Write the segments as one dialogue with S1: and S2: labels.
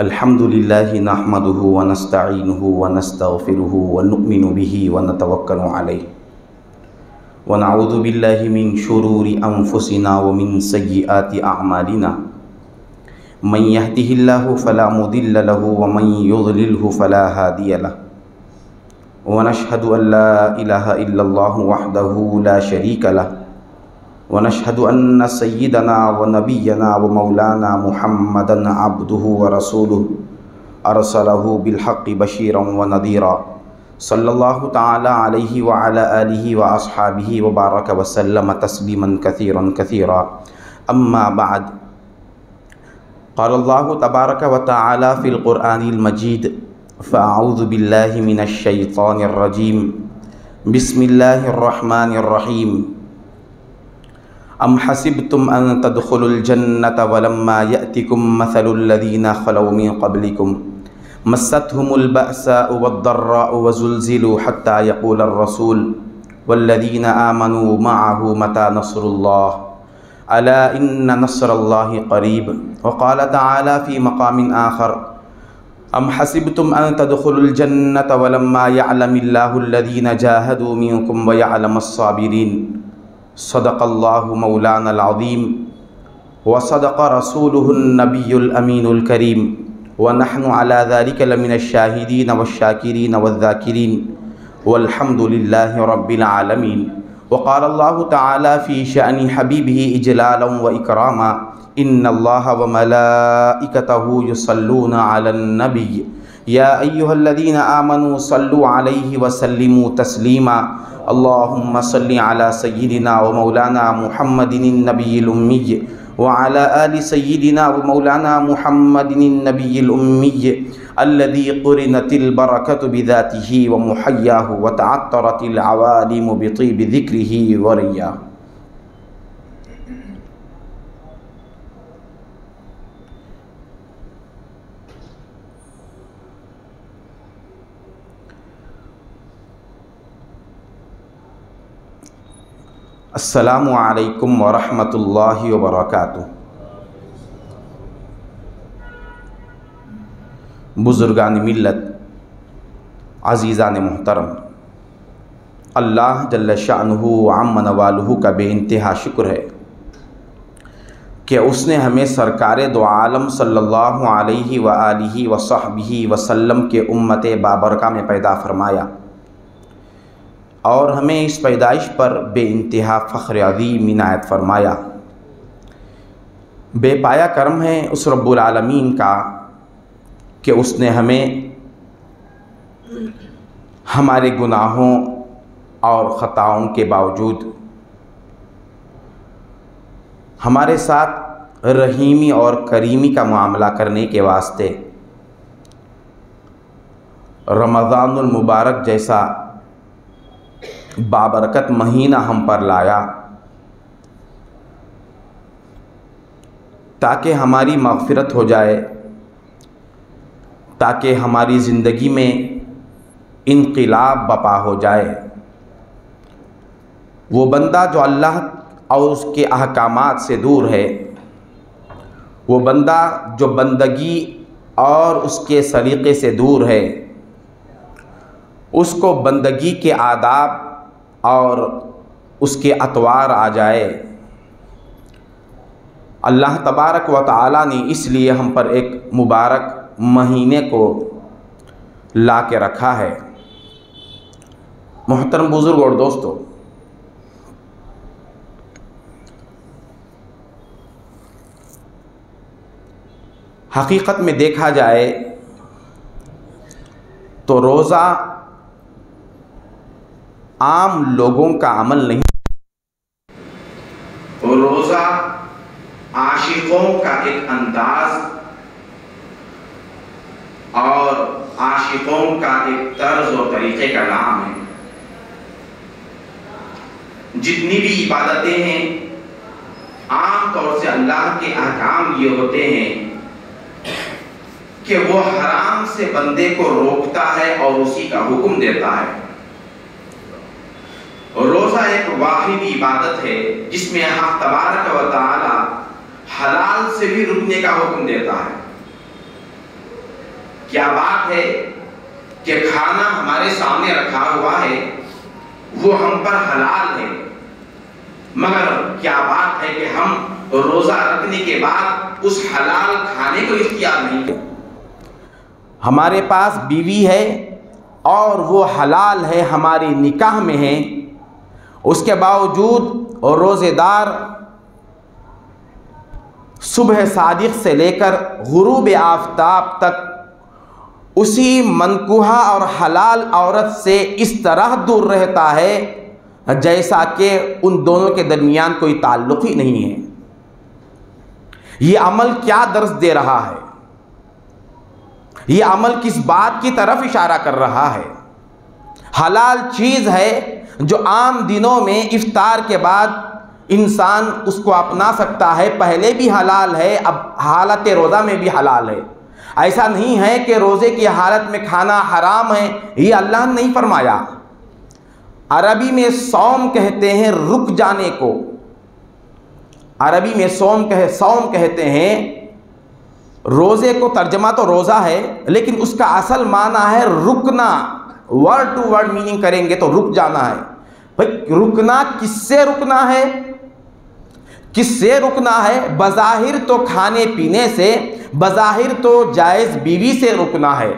S1: अल्हम्दुलिल्लाहि नहमदुहु व नस्तईनुहु व नस्तगफिरुहु व नु'मिनु बिही व नतवक्कलु अलैहि व नऊज़ु बिल्लाहि मिन शुरूरि अनफुसिना व मिन सय्यिआति अअमालिना मन यहदिहिल्लाहु फला मुदिल्ल लहु व मन युद्लिलहु फला हादिय लहु व नशहदु अल्ला इलाहा इल्लल्लाहु वहदहु ला शरीक लहु व नशहदु अन्न सय्यिदना व नबिय्यना व मौलाना मुहम्मदन अब्दुहु व रसूलुहु अरसलहु बिलहक़्क़ि बशीरन व नदीरा सल्लल्लाहु तआला अलैहि व अला आलिहि व अस्हाबिहि व बारक व सल्लम तस्लीमन कसीरन कसीरा अम्मा बअद क़ालल्लाहु तबारक व तआला फ़िल क़ुरआनिल मजीद फ़अऊज़ु बिल्लाहि मिनश शैतानिर रजीम बिस्मिल्लाहिर रहमानिर रहीम अम हसिबतुम अन तदखुलुल जन्नता वलम्मा यअतिकुम मसलुल लज़ीना खलौ मिन क़ब्लिकुम मस्सतहुमुल बअसाउ वद्दर्राउ वज़ुल्ज़िलू हत्ता यक़ूलर रसूल वल्लज़ीना आमनू मअहु मता नस्रुल्लाह अला इन्न नस्रल्लाहि क़रीब व क़ाल तआला फ़ी मक़ामिन आख़र अम हसिबतुम अन तदखुलुल जन्नता वलम्मा यअलमिल्लाहु लज़ीना जाहदू मिनकुम व यअलमस्साबिरीन सदक़ल्लाहु मौलानल अज़ीम व सदक़ रसूलुहुन नबियुल अमीनुल करीम व नहनु अला ज़ालिका लमिनश शाहिदीन वश्शाकिरीन वज़्ज़ाकिरीन वल्हम्दुलिल्लाहि रब्बिल आलमीन व क़ाल अल्लाहु तआला फ़ी शअनि हबीबिही इजलालन व इकरामा इन्नल्लाहा व मलाइकतहु युसल्लूना अलन नबी या अय्युहल्लज़ीना आमनू सल्लु अलैहि व सल्लिमू तस्लीमा अल्लाहुम्मा सल्लि अला सय्यिदिना व मौलाना मुहम्मदिन नबिय्यिल उम्मी व अला आलि सय्यिदिना व मौलाना मुहम्मदिन नबिय्यिल उम्मी अल्लज़ी क़ुरिनतिल बरकतु बिज़ातिही व मुहय्याहु व तअत्तरतिल अवालिमु बितीबि ज़िक्रिही व रियाह। अस्सलामु अलैकुम व रहमतुल्लाहि व बरकातुहू। बुज़ुर्गान मिल्लत, अज़ीज़ान मोहतरम, अल्लाह जल्ल शाअनुहु व अम्म नवालुहु का बेइंतहा शुक्र है कि उसने हमें सरकार दो आलम सल्लल्लाहु अलैहि व आलिहि व सहबिहि वसल्लम के उम्मत बाबरका में पैदा फरमाया और हमें इस पैदाइश पर बेइंतहा फ़ख्र अज़ीम इनायत फरमाया। बेपाया करम है उस रब्बुल आलमीन का कि उसने हमें हमारे गुनाहों और ख़ताओं के बावजूद हमारे साथ रहीमी और करीमी का मामला करने के वास्ते रमज़ानुल मुबारक जैसा बाबरकत महीना हम पर लाया ताकि हमारी मग़फ़िरत हो जाए, ताकि हमारी ज़िंदगी में इनक़िलाब बपा हो जाए। वो बंदा जो अल्लाह और उसके अहकामात से दूर है, वो बंदा जो बंदगी और उसके सलीक़े से दूर है, उसको बंदगी के आदाब और उसके अतवार आ जाए। अल्लाह तबारक व तआला ने इसलिए हम पर एक मुबारक महीने को ला के रखा है। मोहतरम बुज़ुर्ग और दोस्तों, हकीकत में देखा जाए तो रोज़ा आम लोगों का अमल नहीं, रोज़ा आशिकों का एक अंदाज और आशिकों का एक तर्ज और तरीक़े का नाम है। जितनी भी इबादतें हैं आम तौर से अल्लाह के अहकाम ये होते हैं कि वो हराम से बंदे को रोकता है और उसी का हुक्म देता है। रोज़ा एक वाहिद इबादत है जिसमें हक तबारक व तआला हलाल से भी रुकने का हुक्म देता है। क्या बात है कि खाना हमारे सामने रखा हुआ है वो हम पर हलाल है, मगर क्या बात है कि हम रोजा रखने के बाद उस हलाल खाने को इख्तियार नहीं करते। हमारे पास बीवी है और वो हलाल है, हमारी निकाह में है, उसके बावजूद रोज़ेदार सुबह सादिक से लेकर गुरूब आफ्ताब तक उसी मनकुहा और हलाल औरत से इस तरह दूर रहता है जैसा कि उन दोनों के दरमियान कोई ताल्लुक़ ही नहीं है। ये अमल क्या दर्स दे रहा है? ये अमल किस बात की तरफ इशारा कर रहा है? हलाल चीज़ है जो आम दिनों में इफ्तार के बाद इंसान उसको अपना सकता है, पहले भी हलाल है, अब हालत रोज़ा में भी हलाल है। ऐसा नहीं है कि रोज़े की हालत में खाना हराम है, ये अल्लाह ने नहीं फरमाया। अरबी में सौम कहते हैं रुक जाने को, अरबी में सौम कहते हैं। रोज़े को तर्जमा तो रोज़ा है, लेकिन उसका असल माना है रुकना। वर्ड टू वर्ड मीनिंग करेंगे तो रुक जाना है। भाई रुकना किससे रुकना है? किससे रुकना है? बज़ाहिर तो खाने पीने से, बज़ाहिर तो जायज़ बीवी से रुकना है,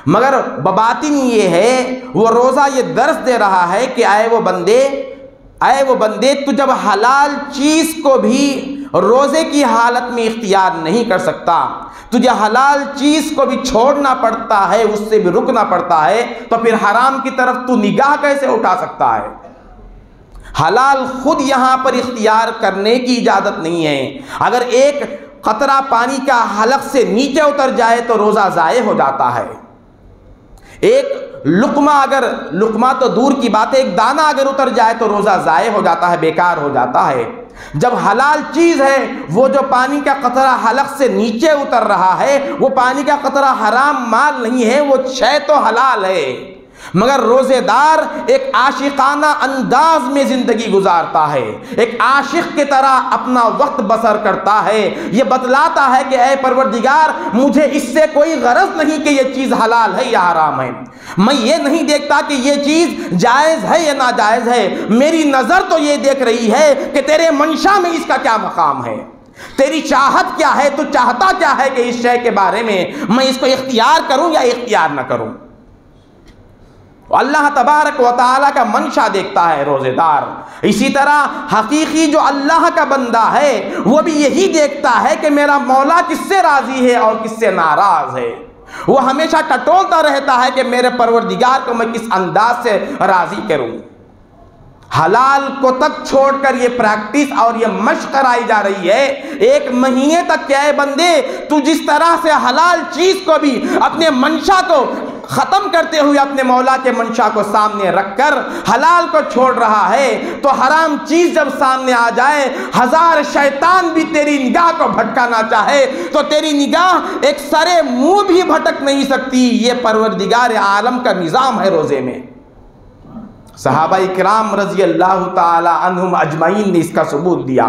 S1: मगर बबातिन ये है, वो रोज़ा ये दर्स दे रहा है कि आए वो बंदे तू जब हलाल चीज़ को भी रोज़े की हालत में इख्तियार नहीं कर सकता, तुझे हलाल चीज़ को भी छोड़ना पड़ता है, उससे भी रुकना पड़ता है, तो फिर हराम की तरफ तू निगाह कैसे उठा सकता है? हलाल खुद यहाँ पर इख्तियार करने की इजाज़त नहीं है। अगर एक कतरा पानी का हलक से नीचे उतर जाए तो रोज़ा ज़ाये हो जाता है। एक लुक़मा तो दूर की बात है, एक दाना अगर उतर जाए तो रोज़ा ज़ाये हो जाता है, बेकार हो जाता है। जब हलाल चीज़ है, वो जो पानी का कतरा हलक से नीचे उतर रहा है, वो पानी का कतरा हराम माल नहीं है, वो शय तो हलाल है। मगर रोज़ेदार एक आशिकाना अंदाज में ज़िंदगी गुजारता है, एक आशिक की तरह अपना वक्त बसर करता है। ये बतलाता है कि ऐ परवरदिगार, मुझे इससे कोई गरज नहीं कि ये चीज़ हलाल है या हराम है। मैं ये नहीं देखता कि ये चीज़ जायज़ है या नाजायज़ है। मेरी नज़र तो ये देख रही है कि तेरे मंशा में इसका क्या मकाम है, तेरी चाहत क्या है, तू चाहता क्या है कि इस शय के बारे में मैं इसको इख्तियार करूँ या इख्तियार न करूँ। अल्लाह तबारक व तआला का मंशा देखता है रोज़ेदार। इसी तरह हकीकी जो अल्लाह का बंदा है वो भी यही देखता है कि मेरा मौला किससे राज़ी है और किससे नाराज़ है। वो हमेशा टटोलता रहता है कि मेरे परवरदिगार को मैं किस अंदाज से राज़ी करूं। हलाल को तक छोड़कर ये प्रैक्टिस और ये मशक कराई जा रही है। एक महीने तक क्या है बंदे, तू जिस तरह से हलाल चीज़ को भी अपने मंशा को ख़त्म करते हुए अपने मौला के मंशा को सामने रखकर हलाल को छोड़ रहा है, तो हराम चीज़ जब सामने आ जाए, हजार शैतान भी तेरी निगाह को भटकाना चाहे तो तेरी निगाह एक सरे मुंह भी भटक नहीं सकती। ये परवरदिगार आलम का निज़ाम है रोज़े में। सहाबा इकराम रज़ी अल्लाह ताला अन्हुम अजमईन ने इसका सबूत दिया।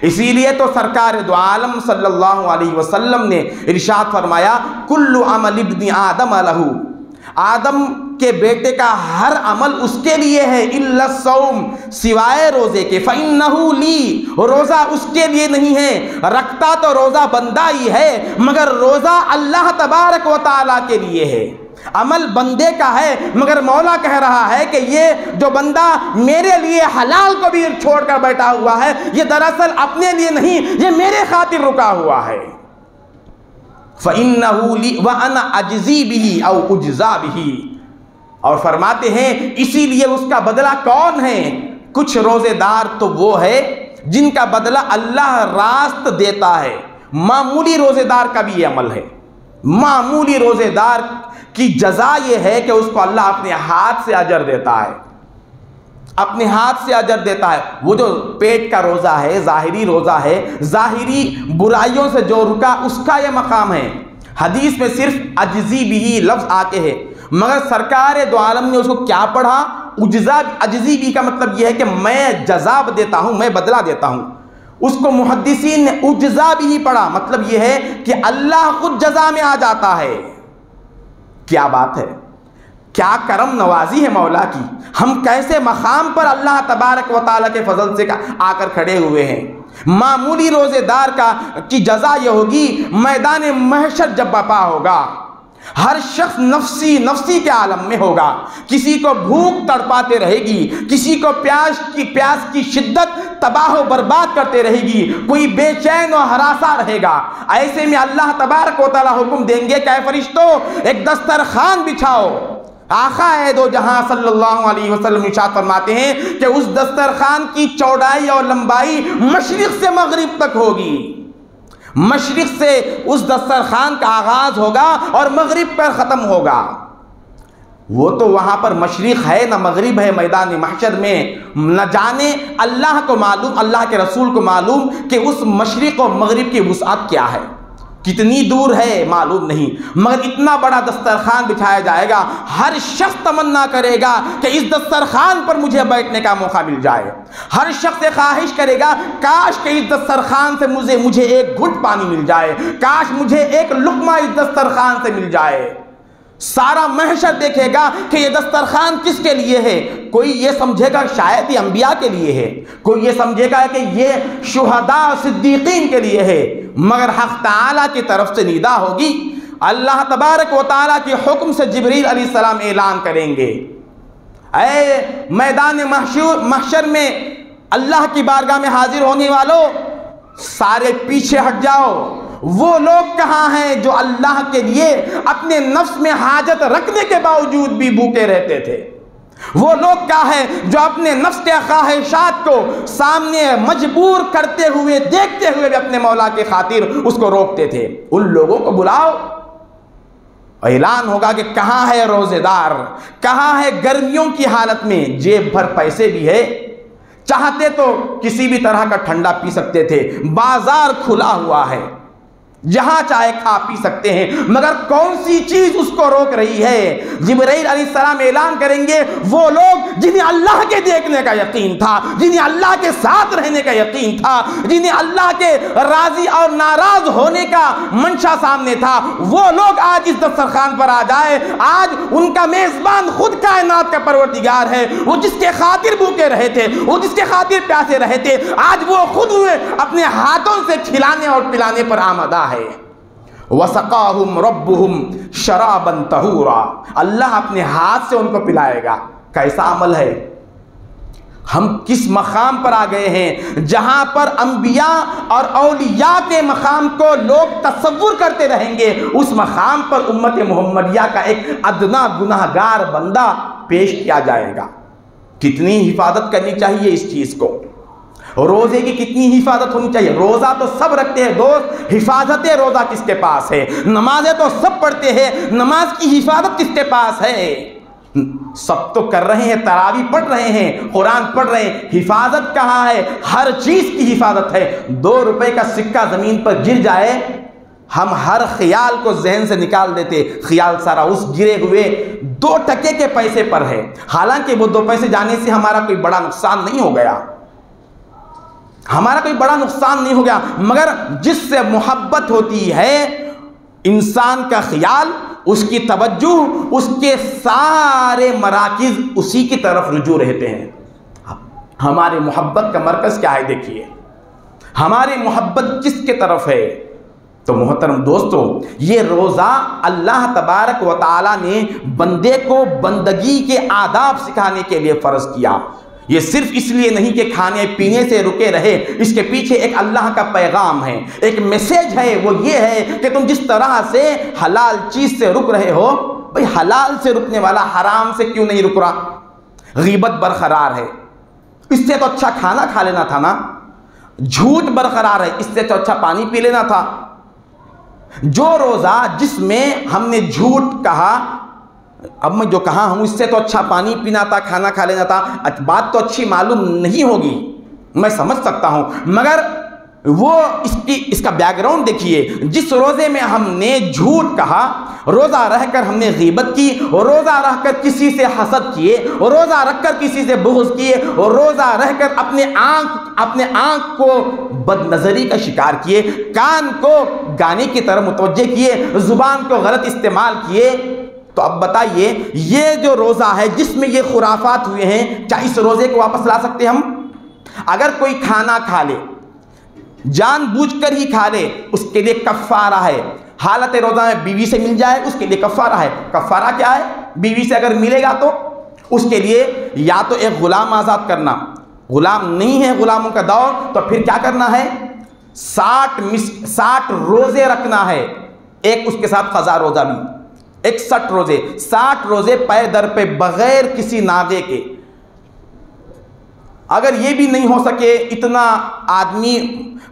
S1: इसीलिए तो सरकार दो आलम सल्लल्लाहु अलैहि वसल्लम ने इरशाद फरमाया, कुल्लु अमल इब्नि आदम लहू, आदम के बेटे का हर अमल उसके लिए है, इल्ला सौम, सिवाय रोज़े के, फ़इन्नहु ली, रोज़ा उसके लिए नहीं है। रखता तो रोज़ा बंदा ही है, मगर रोज़ा अल्लाह तबारक व तआला के लिए है, अमल बंदे का है। मगर मौला कह रहा है कि ये जो बंदा मेरे लिए हलाल को भी छोड़कर बैठा हुआ है, ये दरअसल अपने लिए नहीं, ये मेरे खातिर रुका हुआ है। फ़इन्नहु ली व अना अजज़ी बिही औ उज्ज़ा बिही, और फरमाते हैं इसीलिए उसका बदला कौन है? कुछ रोज़ेदार तो वो है जिनका बदला अल्लाह रास्त देता है। मामूली रोज़ेदार का भी ये अमल है। मामूली रोज़ेदार की जज़ा ये है कि उसको अल्लाह अपने हाथ से अजर देता है, अपने हाथ से अजर देता है। वो जो पेट का रोज़ा है, ज़ाहिरी रोज़ा है, ज़ाहिरी बुराइयों से जो रुका, उसका ये मकाम है। हदीस में सिर्फ अजज़ी बिही लफ्ज़ आते हैं, मगर सरकार दो आलम ने उसको क्या पढ़ा? उज्जा अजजी भी का मतलब यह है कि मैं जज़ाब देता हूं, मैं बदला देता हूं। उसको मुहद्दिसीन ने उज्जा भी ही पढ़ा, मतलब यह है कि अल्लाह खुद जजा में आ जाता है। क्या बात है, क्या करम नवाजी है मौला की। हम कैसे मकाम पर अल्लाह तबारक व तआला के फजल से आकर खड़े हुए हैं। मामूली रोजेदार की जजा यह होगी मैदान महशर जब बपा होगा, हर शख्स नफ्सी नफ्सी के आलम में होगा। किसी को भूख तड़पाते रहेगी, किसी को प्यास की शिद्दत तबाह बर्बाद करते रहेगी, कोई बेचैन और हरासा रहेगा। ऐसे में अल्लाह तबारक व तआला हुक्म देंगे कि फरिश्तों एक दस्तरखान बिछाओ। आका है दो जहां सल्लल्लाहु अलैहि वसल्लम इरशाद फरमाते हैं कि उस दस्तरखान की चौड़ाई और लंबाई मशरिक से मगरिब तक होगी। मशरिक से उस दस्तरखान का आगाज होगा और मगरिब पर ख़त्म होगा। वो तो वहाँ पर मशरिक है ना मगरिब है मैदान महशर में। न जाने अल्लाह को मालूम, अल्लाह के रसूल को मालूम कि उस मशरिक और मगरिब की वुसअत क्या है, कितनी दूर है मालूम नहीं। मगर इतना बड़ा दस्तरखान बिछाया जाएगा, हर शख्स तमन्ना करेगा कि इस दस्तरखान पर मुझे बैठने का मौका मिल जाए। हर शख्स ख्वाहिश करेगा काश कि इस दस्तरखान से मुझे एक घुट पानी मिल जाए, काश मुझे एक लुक़मा इस दस्तरखान से मिल जाए। सारा महशर देखेगा कि ये दस्तरखान किसके लिए है। कोई ये समझेगा शायद ये अंबिया के लिए है, कोई ये समझेगा कि ये शुहदा सिद्दीकीन के लिए है। मगर हक़ ताला की तरफ से निदा होगी। अल्लाह तबारक व तआला के हुक्म से जिब्रील अलैहिस्सलाम ऐलान करेंगे, ऐ मैदान महशर में अल्लाह की बारगाह में हाजिर होने वालों, सारे पीछे हट जाओ। वो लोग कहाँ हैं जो अल्लाह के लिए अपने नफ्स में हाजत रखने के बावजूद भी भूखे रहते थे? वो लोग क्या है जो अपने नफ्स के ख्वाहिशात को सामने मजबूर करते हुए, देखते हुए भी अपने मौला के खातिर उसको रोकते थे? उन लोगों को बुलाओ। ऐलान होगा कि कहाँ है रोजेदार, कहाँ है गर्मियों की हालत में जेब भर पैसे भी है, चाहते तो किसी भी तरह का ठंडा पी सकते थे, बाजार खुला हुआ है, जहां चाहे खा पी सकते हैं। मगर कौन सी चीज उसको रोक रही है? जिब्रील अलैहिस्सलाम ऐलान करेंगे, वो लोग जिन्हें अल्लाह के देखने का यकीन था, जिन्हें अल्लाह के साथ रहने का यकीन था, जिन्हें अल्लाह के राजी और नाराज होने का मंशा सामने था, वो लोग आज इस दस्तरखान पर आ जाए। आज उनका मेजबान खुद कायनात का परवरदिगार है। वो जिसके खातिर भूखे रहे थे, वो जिसके खातिर प्यासे रहे थे, आज वो खुद अपने हाथों से खिलाने और पिलाने पर आमदा है। वसक़ाहुम रब्बुहुम शराबन तहूरा, अल्लाह अपने हाथ से उनको पिलाएगा। कैसा अमल है? हम किस मकाम पर आ गए हैं जहां पर अंबिया और औलिया के मकाम को लोग तसव्वुर करते रहेंगे, उस मकाम पर उम्मत मोहम्मदिया का एक अदना गुनाहगार बंदा पेश किया जाएगा। कितनी हिफाजत करनी चाहिए इस चीज को। रोजे की कितनी हिफाजत होनी चाहिए। रोजा तो सब रखते हैं दोस्त, हिफाजत रोजा किसके पास है? नमाजें तो सब पढ़ते हैं, नमाज की हिफाजत किसके पास है? सब तो कर रहे हैं, तरावी पढ़ रहे हैं, कुरान पढ़ रहे हैं, हिफाजत कहाँ है? हर चीज की हिफाजत है। 2 रुपए का सिक्का जमीन पर गिर जाए, हम हर ख्याल को जहन से निकाल देते। ख्याल सारा उस गिरे हुए 2 टके के पैसे पर है। हालांकि वो 2 पैसे जाने से हमारा कोई बड़ा नुकसान नहीं हो गया, हमारा कोई बड़ा नुकसान नहीं हो गया। मगर जिससे मोहब्बत होती है इंसान का ख्याल, उसकी तवज्जो, उसके सारे मराकिज उसी की तरफ रुजू रहते हैं। हमारी मोहब्बत का मरकज क्या है? देखिए हमारी मोहब्बत किसके तरफ है। तो मोहतरम दोस्तों, ये रोज़ा अल्लाह तबारक व तआला ने बंदे को बंदगी के आदाब सिखाने के लिए फ़र्ज़ किया। ये सिर्फ इसलिए नहीं कि खाने पीने से रुके रहे, इसके पीछे एक अल्लाह का पैगाम है, एक मैसेज है। वो ये है कि तुम जिस तरह से हलाल चीज़ से रुक रहे हो, भाई हलाल से रुकने वाला हराम से क्यों नहीं रुक रहा? गीबत बरकरार है, इससे तो अच्छा खाना खा लेना था ना। झूठ बरकरार है, इससे तो अच्छा पानी पी लेना था। जो रोज़ा जिसमें हमने झूठ कहा, अब मैं जो कहा हूं इससे तो अच्छा पानी पीना था, खाना खा लेना था, बात तो अच्छी मालूम नहीं होगी, मैं समझ सकता हूं। मगर वो इसका बैकग्राउंड देखिए। जिस रोज़े में हमने झूठ कहा, रोज़ा रहकर हमने गीबत की, रोज़ा रहकर किसी से हसद किए, रोज़ा रखकर किसी से बुग़्ज़ किए, और रोज़ा रहकर अपने आँख को बदनज़री का शिकार किए, कान को गाने की तरफ मुतवज्जे किए, ज़ुबान को गलत इस्तेमाल किए। तो अब बताइए, ये जो रोज़ा है जिसमें ये खुराफात हुए हैं, क्या इस रोज़े को वापस ला सकते हम? अगर कोई खाना खा ले, जानबूझकर ही खा ले, उसके लिए कफ़ारा है। हालत रोज़ा में बीवी से मिल जाए, उसके लिए कफ़ारा है। कफ़ारा क्या है? बीवी से अगर मिलेगा तो उसके लिए या तो एक ग़ुलाम आज़ाद करना, ग़ुलाम नहीं है ग़ुलामों का दौर, तो फिर क्या करना है? 60 रोज़े रखना है, एक उसके साथ क़ज़ा रोज़ा भी, 61 रोज़े, 60 रोज़े पैर दर पे बग़ैर किसी नागे के। अगर ये भी नहीं हो सके, इतना आदमी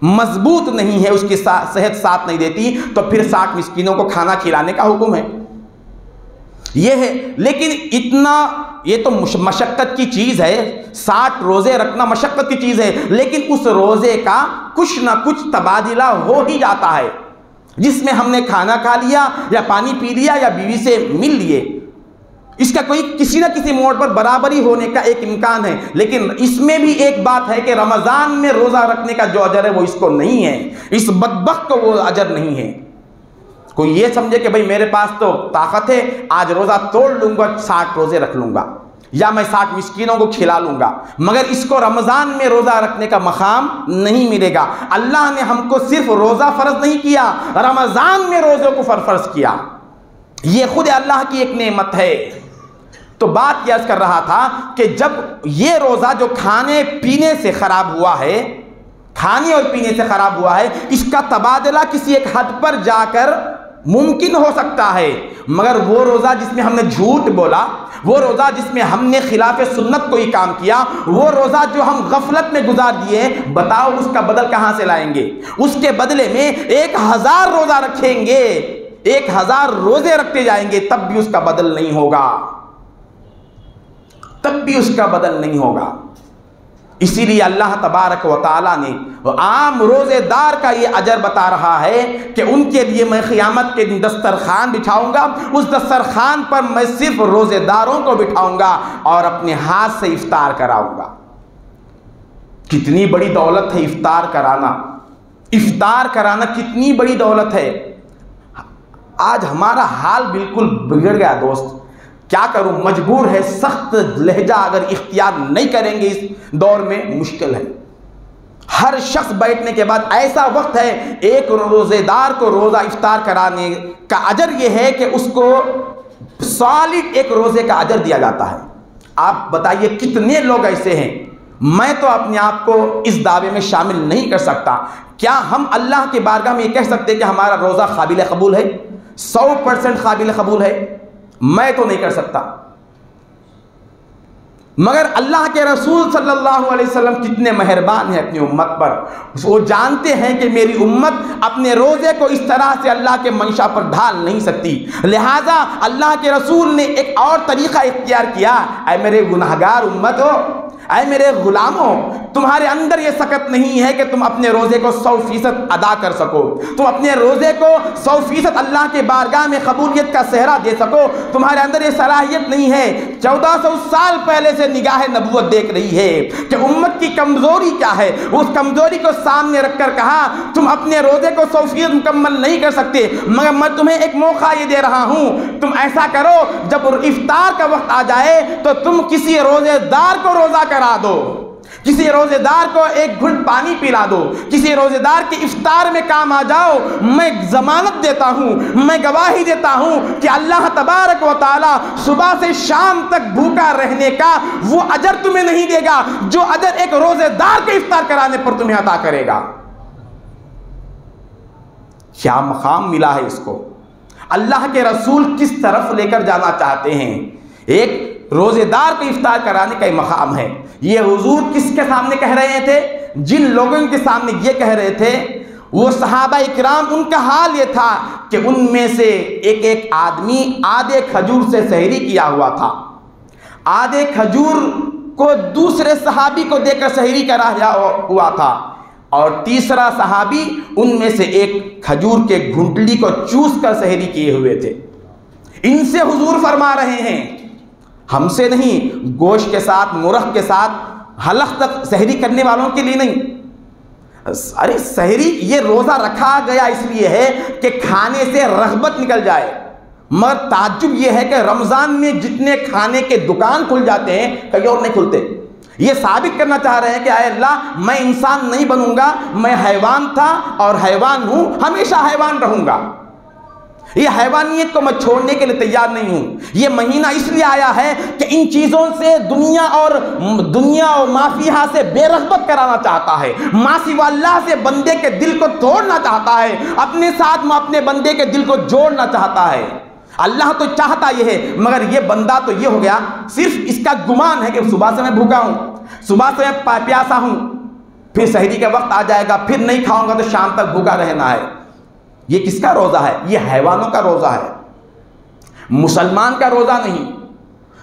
S1: मजबूत नहीं है, उसकी सेहत साथ नहीं देती, तो फिर 60 मिस्कीनों को खाना खिलाने का हुक्म है। ये है, लेकिन इतना, ये तो मशक्क़त की चीज़ है, 60 रोज़े रखना मशक्क़त की चीज़ है, लेकिन उस रोज़े का कुछ ना कुछ तबादला हो ही जाता है, जिसमें हमने खाना खा लिया या पानी पी लिया या बीवी से मिल लिए, इसका कोई किसी ना किसी मोड़ पर बराबरी होने का एक इम्कान है। लेकिन इसमें भी एक बात है कि रमज़ान में रोज़ा रखने का जो अजर है वो इसको नहीं है, इस बदबख्त को वो अजर नहीं है। कोई ये समझे कि भाई मेरे पास तो ताकत है, आज रोज़ा तोड़ लूँगा, 60 रोज़े रख लूँगा, या मैं 60 मिस्कीनों को खिला लूँगा, मगर इसको रमज़ान में रोज़ा रखने का मकाम नहीं मिलेगा। अल्लाह ने हमको सिर्फ रोज़ा फ़र्ज नहीं किया, रमज़ान में रोज़ों को फ़र्ज किया। ये खुद अल्लाह की एक नेमत है। तो बात यह कर रहा था कि जब ये रोज़ा जो खाने पीने से ख़राब हुआ है, खाने और पीने से ख़राब हुआ है, इसका तबादला किसी एक हद पर जाकर मुमकिन हो सकता है, मगर वो रोज़ा जिसमें हमने झूठ बोला, वो रोज़ा जिसमें हमने खिलाफ सुन्नत कोई काम किया, वो रोज़ा जो हम गफलत में गुजार दिए, बताओ उसका बदल कहाँ से लाएंगे? उसके बदले में 1000 रोज़ा रखेंगे, 1000 रोज़े रखते जाएंगे, तब भी उसका बदल नहीं होगा, तब भी उसका बदल नहीं होगा। इसीलिए अल्लाह तबारक व तआला ने आम रोज़ेदार का ये अजर बता रहा है कि उनके लिए मैं क़यामत के दिन दस्तरखान बिछाऊंगा, उस दस्तरखान पर मैं सिर्फ रोज़ेदारों को बिठाऊंगा और अपने हाथ से इफ्तार कराऊंगा। कितनी बड़ी दौलत है इफ्तार कराना, इफ्तार कराना कितनी बड़ी दौलत है। आज हमारा हाल बिल्कुल बिगड़ गया दोस्त, क्या करूं, मजबूर है, सख्त लहजा अगर इख्तियार नहीं करेंगे इस दौर में मुश्किल है। हर शख्स बैठने के बाद ऐसा वक्त है, एक रोज़ेदार को रोज़ा इफ्तार कराने का अजर यह है कि उसको सॉलिड एक रोज़े का अजर दिया जाता है। आप बताइए कितने लोग ऐसे हैं? मैं तो अपने आप को इस दावे में शामिल नहीं कर सकता। क्या हम अल्लाह के बारगाह में ये कह सकते हैं कि हमारा रोज़ा काबिल कबूल है, 100% काबिल कबूल है? मैं तो नहीं कर सकता, मगर अल्लाह के रसूल सल्लल्लाहु अलैहि वसल्लम कितने मेहरबान हैं अपनी उम्मत पर। वो जानते हैं कि मेरी उम्मत अपने रोज़े को इस तरह से अल्लाह के मंशा पर ढाल नहीं सकती, लिहाजा अल्लाह के रसूल ने एक और तरीक़ा इख्तियार किया। ऐ मेरे गुनाहगार उम्मत हो, ऐ मेरे गुलामों, तुम्हारे अंदर ये सकत नहीं है कि तुम अपने रोज़े को 100% अदा कर सको, तुम अपने रोज़े को 100% अल्लाह के बारगाह में कबूलियत का सेहरा दे सको। तुम्हारे अंदर ये सलाहियत नहीं है। 1400 साल पहले से निगाह नबूवत देख रही है कि उम्मत की कमज़ोरी क्या है। उस कमज़ोरी को सामने रखकर कहा तुम अपने रोज़े को 100% मुकम्मल नहीं कर सकते, मगर मैं तुम्हें एक मौका ये दे रहा हूँ, तुम ऐसा करो, जब इफ्तार का वक्त आ जाए तो तुम किसी रोज़ेदार को रोज़ा करा दो, किसी रोज़ेदार को एक घुट पानी पिला दो, किसी रोज़ेदार के इफ्तार में काम आ जाओ। मैं ज़मानत देता हूँ, मैं गवाही देता हूँ कि अल्लाह तबारक व तआला सुबह से शाम तक भूखा रहने का वो अजर तुम्हें नहीं देगा जो अजर एक रोज़ेदार के इफ्तार कराने पर तुम्हें अता करेगा। क्या मकाम मिला है इसको। अल्लाह के रसूल किस तरफ लेकर जाना चाहते हैं। एक रोज़ेदार को इफ्तार कराने का मकाम है। ये हुजूर किसके सामने कह रहे थे? जिन लोगों के सामने ये कह रहे थे वो सहाबा इकराम, उनका हाल ये था कि उनमें से एक एक आदमी आधे खजूर से सहरी किया हुआ था। आधे खजूर को दूसरे सहाबी को देकर सहरी करा हुआ था, और तीसरा सहाबी उनमें से एक खजूर के घुंटली को चूस कर सहरी किए हुए थे। इनसे हुजूर फरमा रहे हैं, हमसे नहीं, गोश्त के साथ, मुरख के साथ, हलक तक सहरी करने वालों के लिए नहीं। अरे सहरी, ये रोज़ा रखा गया इसलिए है कि खाने से रग़बत निकल जाए। मगर ताज्जुब ये है कि रमज़ान में जितने खाने के दुकान खुल जाते हैं, कहीं और नहीं खुलते। ये साबित करना चाह रहे हैं कि आए अल्लाह, मैं इंसान नहीं बनूंगा, मैं हैवान था और हैवान हूं, हमेशा हैवान रहूंगा। ये हैवानियत को मैं छोड़ने के लिए तैयार नहीं हूं। ये महीना इसलिए आया है कि इन चीजों से दुनिया और माफिया से बेरग़बत कराना चाहता है, मासी वाल्लाह से बंदे के दिल को तोड़ना चाहता है, अपने साथ में अपने बंदे के दिल को जोड़ना चाहता है। अल्लाह तो चाहता ये है, मगर ये बंदा तो ये हो गया, सिर्फ इसका गुमान है कि सुबह से मैं भूखा हूं, सुबह से मैं प्यासा हूं, फिर सहरी का वक्त आ जाएगा, फिर नहीं खाऊंगा तो शाम तक भूखा रहना है। ये किसका रोज़ा है? ये हैवानों का रोज़ा है, मुसलमान का रोज़ा नहीं।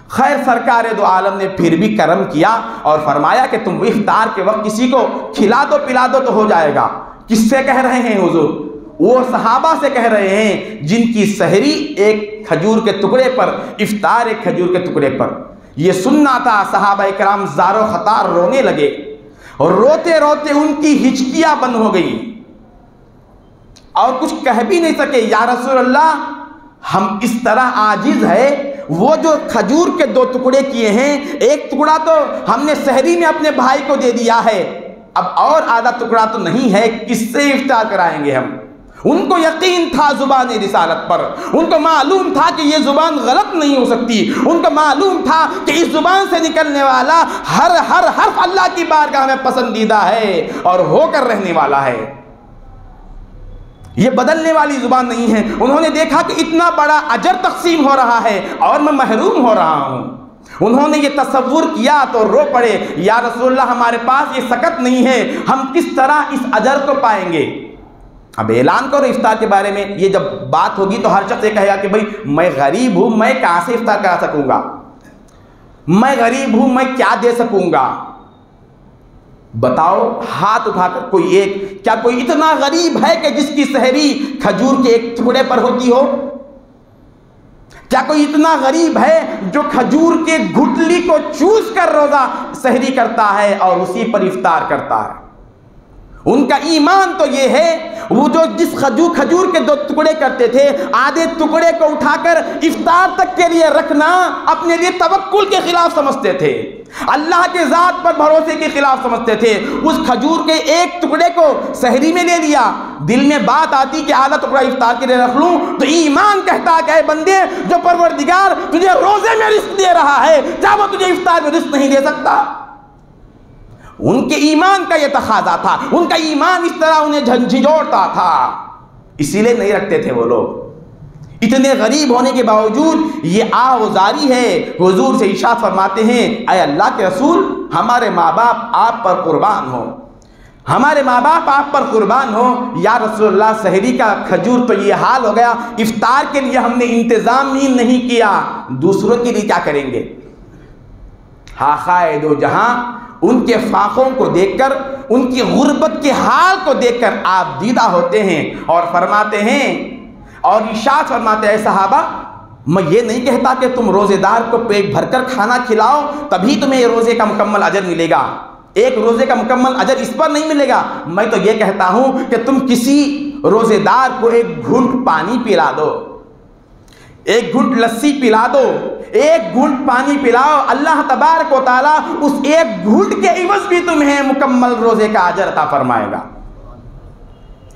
S1: खैर, सरकार दो आलम ने फिर भी करम किया और फरमाया कि तुम इफ्तार के वक्त किसी को खिला दो पिला दो तो हो जाएगा। किससे कह रहे हैं हुजूर? वो सहाबा से कह रहे हैं जिनकी सहरी एक खजूर के टुकड़े पर, इफ्तार एक खजूर के टुकड़े पर। ये सुनना था, सहाबा इकराम ज़ारो ख़तार रोने लगे और रोते रोते उनकी हिचकियां बंद हो गई और कुछ कह भी नहीं सके, या रसूल अल्लाह, हम इस तरह आजिज है, वो जो खजूर के 2 टुकड़े किए हैं, एक टुकड़ा तो हमने सहरी में अपने भाई को दे दिया है, अब और आधा टुकड़ा तो नहीं है, किससे इफ्तार कराएंगे हम? उनको यकीन था जुबान रिसालत पर, उनको मालूम था कि ये जुबान गलत नहीं हो सकती, उनको मालूम था कि इस जुबान से निकलने वाला हर हर्फ अल्लाह की बारगाह में पसंदीदा है और होकर रहने वाला है, ये बदलने वाली जुबान नहीं है। उन्होंने देखा कि इतना बड़ा अजर तकसीम हो रहा है और मैं महरूम हो रहा हूं। उन्होंने ये तसव्वुर किया तो रो पड़े, या रसूलल्लाह, हमारे पास ये सकत नहीं है, हम किस तरह इस अजर को पाएंगे? अब ऐलान करो इफ्तार के बारे में। ये जब बात होगी तो हर शख्स ये कहेगा कि भाई मैं गरीब हूं, मैं कहां से इफ्तार करा सकूंगा, मैं गरीब हूं, मैं क्या दे सकूंगा? बताओ, हाथ उठाकर कोई एक, क्या कोई इतना गरीब है कि जिसकी सहरी खजूर के एक टुकड़े पर होती हो? क्या कोई इतना गरीब है जो खजूर के गुठली को चूस कर रोजा सहरी करता है और उसी पर इफ्तार करता है? उनका ईमान तो ये है, वो जो जिस खजूर के 2 टुकड़े करते थे, आधे टुकड़े को उठाकर इफ्तार तक के लिए रखना अपने लिए तवक्कुल के खिलाफ समझते थे, अल्लाह के ज़ात पर भरोसे के खिलाफ समझते थे। उस खजूर के एक टुकड़े को सहरी में ले लिया, दिल में बात आती कि आधा टुकड़ा इफ्तार के लिए रख लूं, तो ईमान कहता कि बंदे, जो परवरदिगार तुझे रोजे में रिस्क दे रहा है, क्या वो तुझे इफ्तार में रिस्क नहीं दे सकता? उनके ईमान का यह तकाज़ा था, उनका ईमान इस तरह उन्हें झंझोड़ता था, इसीलिए नहीं रखते थे वो लोग। इतने गरीब होने के बावजूद ये आवाज़ारी है। हुजूर से इरशाद फरमाते हैं, ऐ अल्लाह के रसूल, हमारे माँ बाप आप पर कुर्बान हो, हमारे माँ बाप आप पर कुर्बान हो। या रसूलल्लाह, सहरी का खजूर तो ये हाल हो गया, इफ्तार के लिए हमने इंतज़ाम ही नहीं किया, दूसरों के लिए क्या करेंगे? खाए दो जहां, उनके फाकों को देखकर, उनकी गुर्बत के हाल को देखकर आप दीदा होते हैं और फरमाते हैं, और इरशाद फरमाते हैं, सहाबा, मैं ये नहीं कहता कि तुम रोजेदार को पेट भरकर खाना खिलाओ तभी तुम्हें ये रोजे का मुकम्मल अजर मिलेगा, एक रोजे का मुकम्मल अजर इस पर नहीं मिलेगा। मैं तो ये कहता हूं कि तुम किसी रोजेदार को एक घूंट पानी पिला दो, एक घूंट लस्सी पिला दो, एक घूंट पानी पिलाओ, अल्लाह तबारक व तआला उस एक घूंट के इवज भी तुम्हें मुकम्मल रोजे का अजर अता फरमाएगा।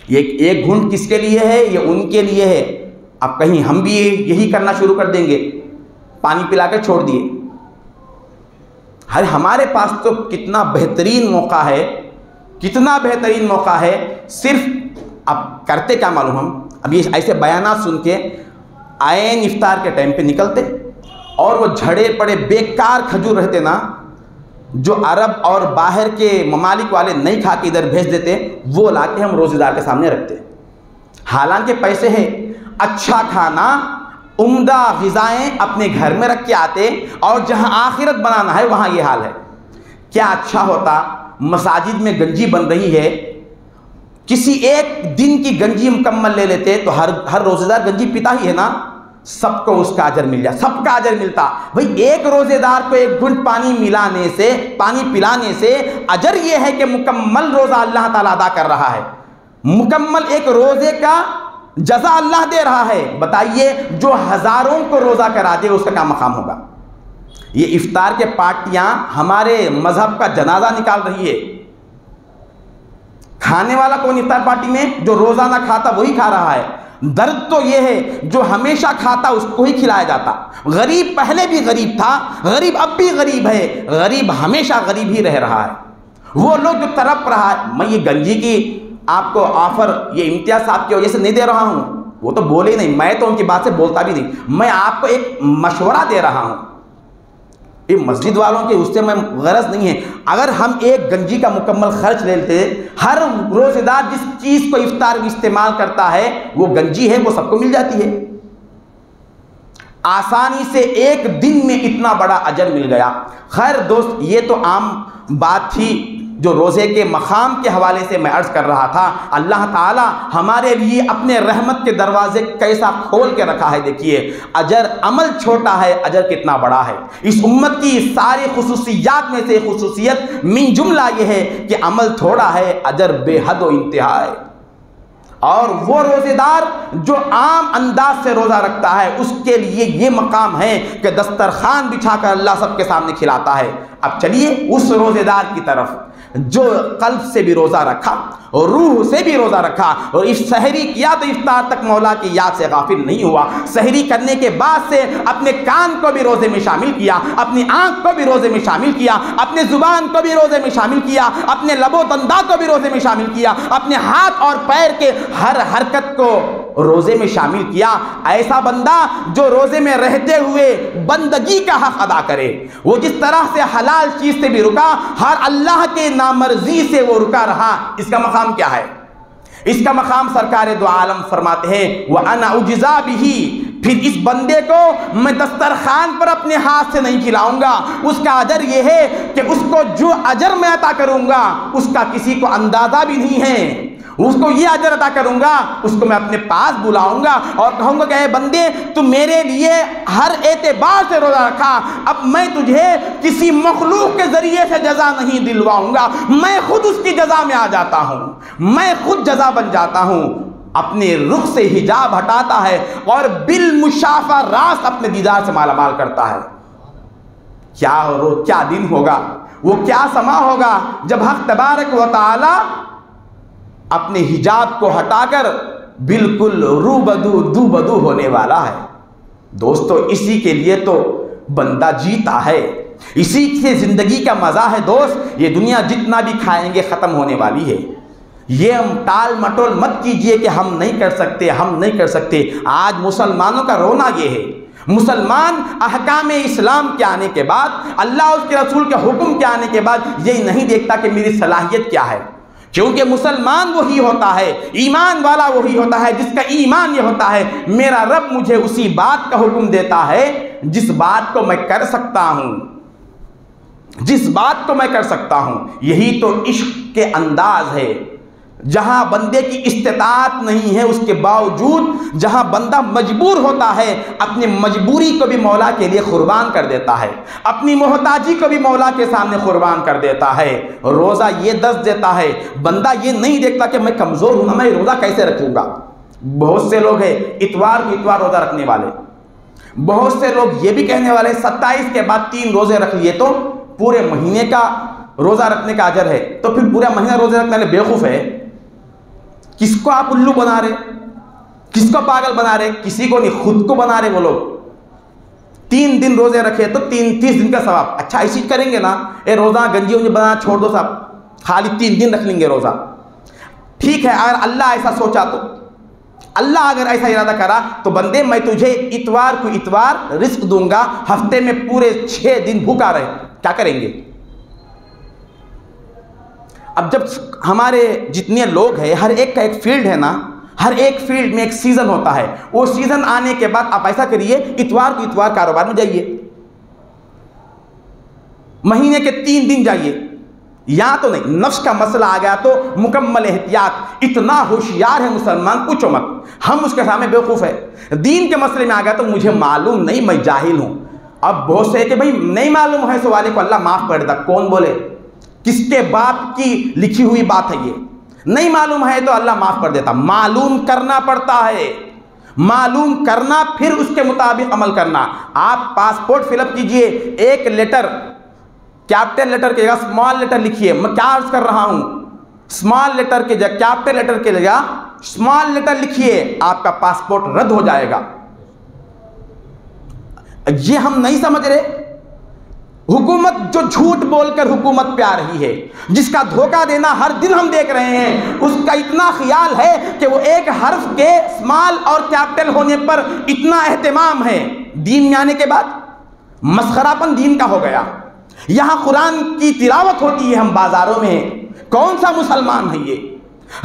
S1: ये एक घूंट किसके लिए है? ये उनके लिए है। अब कहीं हम भी यही करना शुरू कर देंगे, पानी पिलाकर छोड़ दिए। हमारे पास तो कितना बेहतरीन मौका है, कितना बेहतरीन मौका है। सिर्फ अब करते क्या मालूम, हम अब ये ऐसे बयानात सुन के आयन इफ्तार के टाइम पे निकलते और वो झड़े पड़े बेकार खजूर रहते ना, जो अरब और बाहर के ममालिक वाले नहीं खा के इधर भेज देते, वो लाके हम रोजेदार के सामने रखते। हालांकि पैसे हैं, अच्छा खाना, उम्दा ग़िज़ाएँ अपने घर में रख के आते, और जहां आखिरत बनाना है वहां ये हाल है। क्या अच्छा होता, मसाजिद में गंजी बन रही है, किसी एक दिन की गंजी मुकम्मल ले लेते तो हर रोजेदार गंजी पीता ही है ना, सबको उसका अजर मिल जाए, सबका अजर मिलता। भाई एक रोजेदार को एक घुंट पानी पिलाने से अजर यह है कि मुकम्मल रोजा अल्लाह ताला अदा कर रहा है, मुकम्मल एक रोजे का जज़ा अल्लाह दे रहा है। बताइए जो हजारों को रोजा करा दे उसका क्या मकाम होगा। ये इफ्तार के पार्टियां हमारे मजहब का जनाजा निकाल रही है। खाने वाला कौन इफ्तार पार्टी में? जो रोजाना खाता वही खा रहा है। दर्द तो यह है जो हमेशा खाता उसको ही खिलाया जाता। गरीब पहले भी गरीब था, गरीब अब भी गरीब है, गरीब हमेशा गरीब ही रह रहा है। वो लोग जो तड़प रहा है, मैं ये गंजी की आपको ऑफर ये इम्तियाज साहब की वजह से नहीं दे रहा हूं, वो तो बोले ही नहीं, मैं तो उनकी बात से बोलता भी नहीं। मैं आपको एक मशवरा दे रहा हूं, ये मस्जिद वालों के उससे मैं गरज नहीं है। अगर हम एक गंजी का मुकम्मल खर्च लेते, हर रोजेदार जिस चीज को इफ्तार में इस्तेमाल करता है वो गंजी है, वो सबको मिल जाती है आसानी से। एक दिन में इतना बड़ा अजर मिल गया। खैर दोस्त, ये तो आम बात थी जो रोज़े के मकाम के हवाले से मैं अर्ज़ कर रहा था। अल्लाह ताला हमारे लिए अपने रहमत के दरवाजे कैसा खोल के रखा है। देखिए अजर, अमल छोटा है, अजर कितना बड़ा है। इस उम्मत की सारी खुसूसियात में से खुसूसियत मिन जुमला यह है कि अमल थोड़ा है, अजर बेहद व इंतहा है। और वो रोज़ेदार जो आम अंदाज से रोज़ा रखता है उसके लिए ये मकाम है कि दस्तरखान बिछाकर अल्लाह सबके सामने खिलाता है। अब चलिए उस रोज़ेदार की तरफ जो कल्ब से भी रोज़ा रखा और रूह से भी रोज़ा रखा और इस सहरी किया तो इफ्तार तक मौला की याद से गाफिल नहीं हुआ। सहरी करने के बाद से अपने कान को भी रोज़े में शामिल किया, अपनी आँख को भी रोज़े में शामिल किया, अपने ज़ुबान को भी रोज़े में शामिल किया, अपने लबो दंदा को भी रोज़े में शामिल किया, अपने हाथ और पैर के हर हरकत को रोज़े में शामिल किया। ऐसा बंदा जो रोज़े में रहते हुए बंदगी का हक अदा करे, वो जिस तरह से हलाल चीज़ से भी रुका, हर अल्लाह के नामर्जी से वो रुका रहा, इसका मकाम क्या है? इसका मकाम सरकार दो आलम फरमाते हैं वह अना उज्जा बिही, फिर इस बंदे को मैं दस्तरखान पर अपने हाथ से नहीं खिलाऊंगा। उसका अजर यह है कि उसको जो अजर मैं अता करूंगा उसका किसी को अंदाजा भी नहीं है। उसको ये अजर अदा करूंगा, उसको मैं अपने पास बुलाऊंगा और कहूंगा कि बंदे तू मेरे लिए हर एतबार से रोजा रखा, अब मैं तुझे किसी मखलूक के जरिए से जजा नहीं दिलवाऊंगा, मैं खुद उसकी जजा में आ जाता हूं, मैं खुद जजा बन जाता हूं। अपने रुख से हिजाब हटाता है और बिल मुशाफा रास अपने दीदार से मालामाल करता है। क्या दिन होगा, वो क्या समा होगा जब हक तबारक व तआला अपने हिजाब को हटाकर बिल्कुल रूबदू होने वाला है। दोस्तों इसी के लिए तो बंदा जीता है, इसी से जिंदगी का मजा है। दोस्त ये दुनिया जितना भी खाएंगे खत्म होने वाली है। ये हम टाल मटोल मत कीजिए कि हम नहीं कर सकते, हम नहीं कर सकते। आज मुसलमानों का रोना ये है, मुसलमान अहकाम इस्लाम के आने के बाद, अल्लाह उसके रसूल के हुक्म के आने के बाद यही नहीं देखता कि मेरी सलाहियत क्या है, क्योंकि मुसलमान वही होता है, ईमान वाला वही होता है जिसका ईमान ये होता है मेरा रब मुझे उसी बात का हुक्म देता है जिस बात को मैं कर सकता हूं, जिस बात को मैं कर सकता हूं। यही तो इश्क के अंदाज है। जहां बंदे की इस्तिताअत नहीं है उसके बावजूद जहां बंदा मजबूर होता है, अपनी मजबूरी को भी मौला के लिए कुर्बान कर देता है, अपनी मोहताजी को भी मौला के सामने कुर्बान कर देता है। रोज़ा ये दस देता है, बंदा ये नहीं देखता कि मैं कमज़ोर हूं ना, मैं रोज़ा कैसे रखूंगा। बहुत से लोग हैं इतवार को इतवार रोज़ा रखने वाले, बहुत से लोग ये भी कहने वाले 27 के बाद 3 रोज़े रख लिए तो पूरे महीने का रोज़ा रखने का अजर है। तो फिर पूरा महीना रोज़े रखने वाले बेवकूफ़ है। किसको आप उल्लू बना रहे, किसको पागल बना रहे? किसी को नहीं, खुद को बना रहे। वो लोग 3 दिन रोजे रखे तो 30 दिन का सवाब। अच्छा ऐसी करेंगे ना, ये रोजा गंजी उंजी बना छोड़ दो साहब, खाली 3 दिन रख लेंगे रोजा। ठीक है, अगर अल्लाह ऐसा सोचा तो, अल्लाह अगर ऐसा इरादा करा तो बंदे मैं तुझे इतवार को इतवार रिस्क दूंगा, हफ्ते में पूरे 6 दिन भूखा रहे, क्या करेंगे? अब जब हमारे जितने लोग हैं, हर एक का एक फील्ड है ना, हर एक फील्ड में एक सीजन होता है। वो सीजन आने के बाद आप ऐसा करिए, इतवार को इतवार कारोबार में जाइए, महीने के 3 दिन जाइए, यहाँ तो नहीं, नफ्स का मसला आ गया तो मुकम्मल एहतियात। इतना होशियार है मुसलमान, पूछो मत, हम उसके सामने बेवकूफ़ है। दीन के मसले में आ गया तो मुझे मालूम नहीं, मैं जाहिल हूँ। अब बहुत से कि भाई नहीं मालूम है, सो वाले को अल्लाह माफ़ कर देता। कौन बोले? किसके बाप की लिखी हुई बात है ये? नहीं मालूम है तो अल्लाह माफ़ कर देता। मालूम करना पड़ता है, मालूम करना, फिर उसके मुताबिक अमल करना। आप पासपोर्ट फिलअप कीजिए, एक लेटर कैपिटल लेटर के जगह स्मॉल लेटर लिखिए। मैं क्या अर्ज कर रहा हूं? स्मॉल लेटर के जगह कैपिटल लेटर के जगह स्मॉल लेटर लिखिए, आपका पासपोर्ट रद्द हो जाएगा। ये हम नहीं समझ रहे। हुकूमत जो झूठ बोलकर हुकूमत पे आ रही है, जिसका धोखा देना हर दिन हम देख रहे हैं, उसका इतना ख्याल है कि वो एक हर्फ के स्मॉल और कैपिटल होने पर इतना एहतमाम है। दीन में आने के बाद मसखरापन दीन का हो गया। यहां कुरान की तिलावत होती है, हम बाजारों में। कौन सा मुसलमान है ये?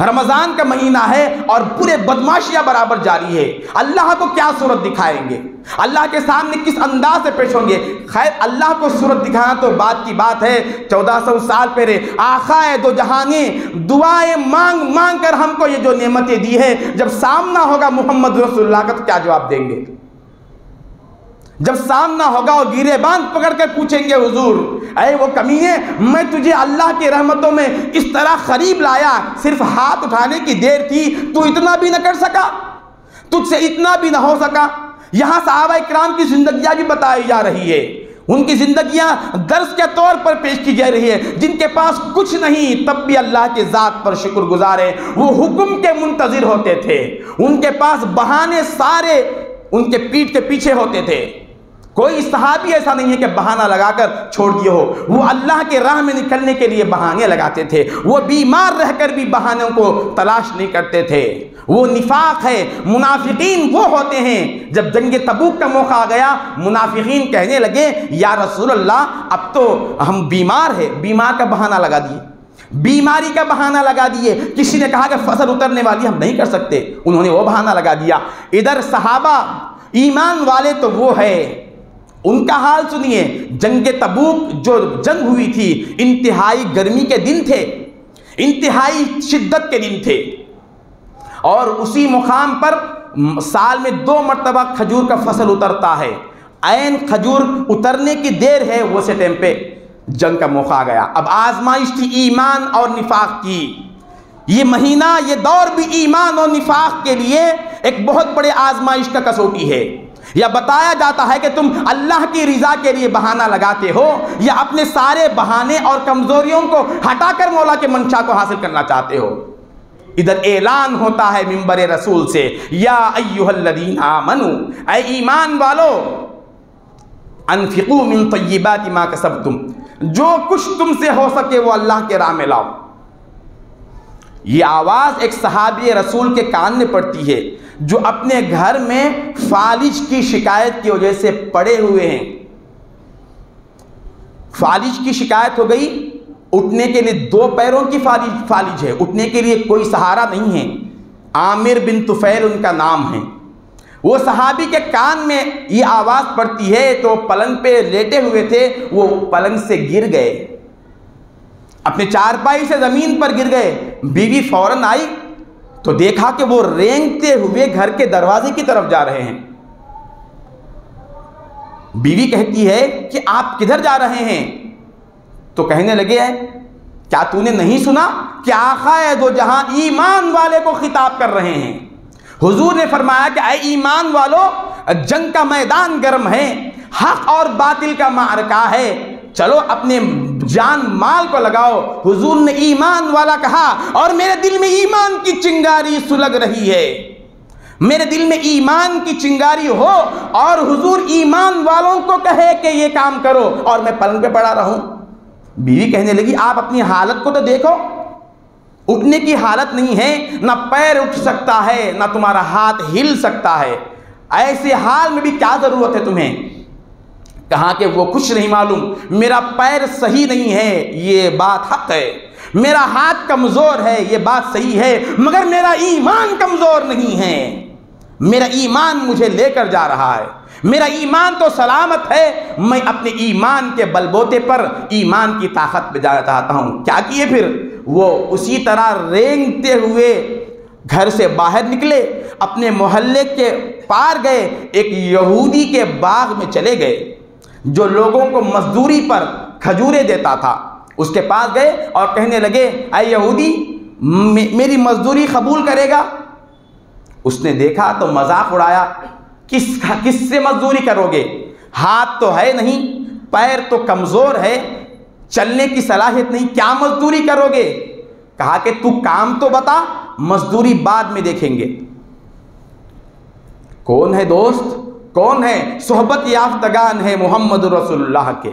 S1: रमजान का महीना है और पूरे बदमाशियां बराबर जारी है। अल्लाह को क्या सूरत दिखाएंगे? अल्लाह के सामने किस अंदाज से पेश होंगे? खैर, अल्लाह को सूरत दिखाना तो बात की बात है। 1400 साल पहले आखाए दो जहाने दुआएं मांग मांग कर हमको ये जो नेमतें दी है, जब सामना होगा मोहम्मद रसूलुल्लाह का तो क्या जवाब देंगे? जब सामना होगा और गिरेबान पकड़ कर पूछेंगे, हुजूर अरे वो कमीने, मैं तुझे अल्लाह की रहमतों में इस तरह करीब लाया, सिर्फ हाथ उठाने की देर थी, तू इतना भी न कर सका, तुझसे इतना भी ना हो सका। यहाँ सहाबा इकराम की जिंदगियाँ भी बताई जा रही है। उनकी जिंदगियाँ दर्स के तौर पर पेश की जा रही है। जिनके पास कुछ नहीं तब भी अल्लाह के ज़ात पर शुक्रगुजार है। वो हुक्म के मुंतज़िर होते थे, उनके पास बहाने सारे उनके पीठ के पीछे होते थे। कोई सहाबी ऐसा नहीं है कि बहाना लगाकर छोड़ दिए हो। वो अल्लाह के राह में निकलने के लिए बहाने लगाते थे। वो बीमार रहकर भी बहानों को तलाश नहीं करते थे। वो निफाक है। मुनाफिकीन वो होते हैं, जब जंग तबूक का मौका आ गया, मुनाफिकीन कहने लगे या रसूल अल्लाह, अब तो हम बीमार है। बीमार का बहाना लगा दिए, बीमारी का बहाना लगा दिए। किसी ने कहा कि फसल उतरने वाली हम नहीं कर सकते, उन्होंने वो बहाना लगा दिया। इधर सहाबा ईमान वाले तो वो है, उनका हाल सुनिए। जंग तबूक जो जंग हुई थी, इंतहाई गर्मी के दिन थे, इंतहाई शिद्दत के दिन थे, और उसी मुकाम पर साल में 2 मरतबा खजूर का फसल उतरता है। ऐन खजूर उतरने की देर है, वो से टाइम पे जंग का मौका आ गया। अब आजमाइश थी ईमान और निफाक की। ये महीना, ये दौर भी ईमान और निफाक के लिए एक बहुत बड़े आजमाइश का कसौटी है। या बताया जाता है कि तुम अल्लाह की रिजा के लिए बहाना लगाते हो, या अपने सारे बहाने और कमजोरियों को हटाकर मौला के मंशा को हासिल करना चाहते हो। इधर ऐलान होता है मिंबर रसूल से, या अय्युहल्लज़ीना आमनू, ऐ ईमान वालो, अनफिकू मिन तय्यिबाति मा कसबतुम, जो कुछ तुमसे हो सके वो अल्लाह के राह में लाओ। ये आवाज़ एक सहाबी रसूल के कान में पड़ती है, जो अपने घर में फालिज की शिकायत की वजह से पड़े हुए हैं। फालिज की शिकायत हो गई, उठने के लिए 2 पैरों की फालिज है, उठने के लिए कोई सहारा नहीं है। आमिर बिन तुफैल उनका नाम है। वो सहाबी के कान में ये आवाज़ पड़ती है तो पलंग पे लेटे हुए थे, वो पलंग से गिर गए, अपने चारपाई से ज़मीन पर गिर गए। बीवी फौरन आई तो देखा कि वो रेंगते हुए घर के दरवाजे की तरफ जा रहे हैं। बीवी कहती है कि आप किधर जा रहे हैं? तो कहने लगे हैं, क्या तूने नहीं सुना कि आका दो जहां ईमान वाले को खिताब कर रहे हैं? हुजूर ने फरमाया कि ऐ ईमान वालो, जंग का मैदान गर्म है, हक और बातिल का मारका है, चलो अपने जान माल को लगाओ। हुजूर ने ईमान वाला कहा और मेरे दिल में ईमान की चिंगारी सुलग रही है। मेरे दिल में ईमान की चिंगारी हो और हुजूर ईमान वालों को कहे कि ये काम करो और मैं पलंग पे पड़ा रहूं। बीवी कहने लगी, आप अपनी हालत को तो देखो, उठने की हालत नहीं है, ना पैर उठ सकता है, ना तुम्हारा हाथ हिल सकता है। ऐसे हाल में भी क्या जरूरत है तुम्हें? कहा कि वो कुछ नहीं मालूम, मेरा पैर सही नहीं है, ये बात हक है, मेरा हाथ कमज़ोर है, ये बात सही है, मगर मेरा ईमान कमज़ोर नहीं है, मेरा ईमान मुझे लेकर जा रहा है। मेरा ईमान तो सलामत है, मैं अपने ईमान के बलबूते पर ईमान की ताकत पे जाना चाहता हूँ। क्या किए फिर? वो उसी तरह रेंगते हुए घर से बाहर निकले, अपने मोहल्ले के पार गए, एक यहूदी के बाग में चले गए जो लोगों को मजदूरी पर खजूरें देता था। उसके पास गए और कहने लगे, ऐ यहूदी, मेरी मजदूरी कबूल करेगा? उसने देखा तो मजाक उड़ाया, किससे मजदूरी करोगे? हाथ तो है नहीं, पैर तो कमजोर है, चलने की सलाहियत नहीं, क्या मजदूरी करोगे? कहा कि तू काम तो बता, मजदूरी बाद में देखेंगे। कौन है दोस्त? कौन है? सोहबत याफ्तगान है मोहम्मद रसूलुल्लाह के।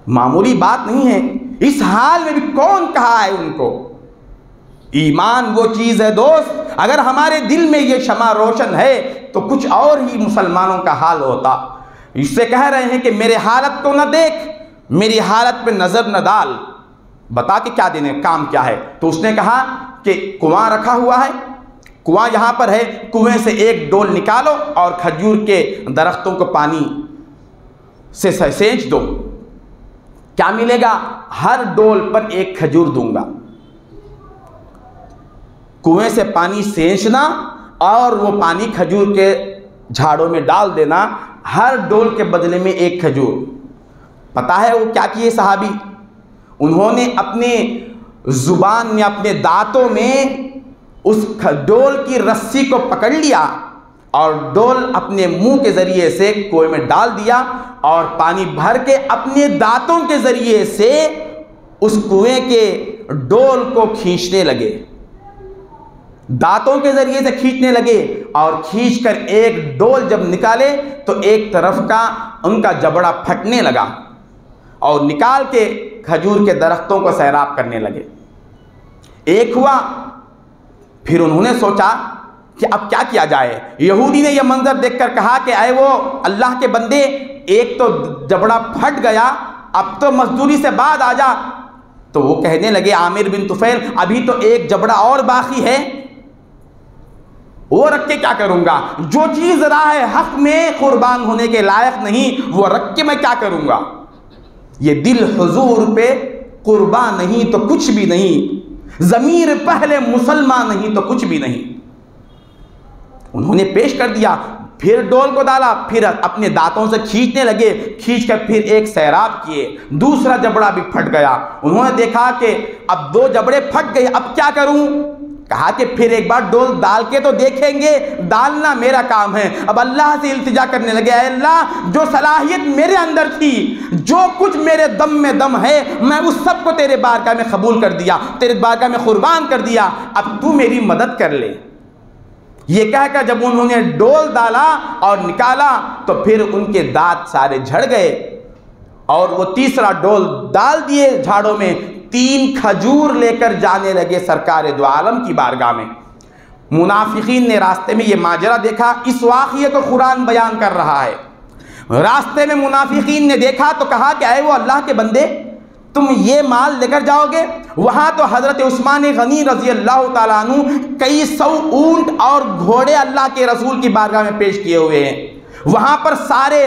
S1: मामूली बात नहीं है। इस हाल में भी कौन कहा है उनको? ईमान वो चीज है दोस्त, अगर हमारे दिल में ये शमा रोशन है तो कुछ और ही मुसलमानों का हाल होता। इससे कह रहे हैं कि मेरे हालत को न देख, मेरी हालत पे नजर न डाल, बता के क्या देने, काम क्या है? तो उसने कहा कि कुआं रखा हुआ है, कुआं यहां पर है, कुएं से एक डोल निकालो और खजूर के दरख्तों को पानी से सेंच दो। क्या मिलेगा? हर डोल पर एक खजूर दूंगा। कुएं से पानी सेंचना और वो पानी खजूर के झाड़ों में डाल देना, हर डोल के बदले में एक खजूर। पता है वो क्या किए सहाबी? उन्होंने अपने जुबान में, अपने दांतों में उस डोल की रस्सी को पकड़ लिया और डोल अपने मुंह के जरिए से कुएं में डाल दिया और पानी भर के अपने दांतों के जरिए से उस कुएं के डोल को खींचने लगे। दांतों के जरिए से खींचने लगे और खींचकर एक डोल जब निकाले तो एक तरफ का उनका जबड़ा फटने लगा और निकाल के खजूर के दरख्तों को सैराब करने लगे। एक हुआ, फिर उन्होंने सोचा कि अब क्या किया जाए। यहूदी ने यह मंजर देखकर कहा कि आए वो अल्लाह के बंदे, एक तो जबड़ा फट गया, अब तो मजदूरी से बाद आ जा। तो वो कहने लगे, आमिर बिन तुफैल, अभी तो एक जबड़ा और बाकी है, वो रख के क्या करूंगा? जो चीज राह हक में कुर्बान होने के लायक नहीं, वो रख के मैं क्या करूंगा? ये दिल हुजूर पे कुर्बान नहीं तो कुछ भी नहीं, ज़मीर पहले मुसलमान नहीं तो कुछ भी नहीं। उन्होंने पेश कर दिया, फिर डोल को डाला, फिर अपने दांतों से खींचने लगे, खींचकर फिर एक सैराब किए, दूसरा जबड़ा भी फट गया। उन्होंने देखा कि अब दो जबड़े फट गए, अब क्या करूं? कहा कि फिर एक बार डोल डाल के तो देखेंगे, डालना मेरा काम है। अब अल्लाह से इल्तिजा करने लगे, अल्लाह, जो सलाहियत मेरे अंदर थी, जो कुछ मेरे दम में दम है, मैं उस सब को तेरे बारगाह में कबूल कर दिया, तेरे बारगाह में कुर्बान कर दिया, अब तू मेरी मदद कर ले। ये कहकर जब उन्होंने डोल डाला और निकाला तो फिर उनके दांत सारे झड़ गए और वो तीसरा डोल डाल दिए झाड़ों में, 3 खजूर लेकर जाने लगे सरकार दो आलम की बारगाह में। मुनाफिकीन ने रास्ते में ये माजरा देखा, इस वाक़िये को कुरान बयान कर रहा है। रास्ते में मुनाफिकीन ने देखा तो कहा कि आए वो अल्लाह के बंदे, तुम ये माल लेकर जाओगे? वहां तो हजरत उस्मान गनी रजी अल्लाह ताला अन्हु कई 100 ऊंट और घोड़े अल्लाह के रसूल की बारगाह में पेश किए हुए हैं। वहां पर सारे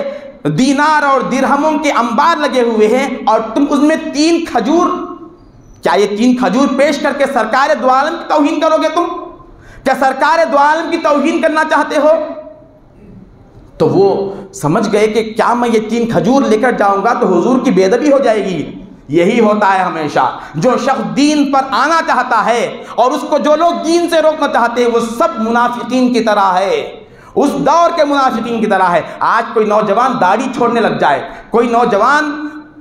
S1: दीनार और दिरहमों के अंबार लगे हुए हैं और तुम उसमें 3 खजूर, क्या ये 3 खजूर पेश करके सरकार दो आलम की तौहीन करोगे? तुम क्या सरकार दो आलम की तौहीन करना चाहते हो? तो वो समझ गए कि क्या मैं ये 3 खजूर लेकर जाऊंगा तो हुजूर की बेअदबी हो जाएगी। यही होता है हमेशा, जो शख्स दीन पर आना चाहता है और उसको जो लोग दीन से रोकना चाहते हैं वो सब मुनाफिकीन की तरह है, उस दौर के मुनाफिकीन की तरह है। आज कोई नौजवान दाढ़ी छोड़ने लग जाए, कोई नौजवान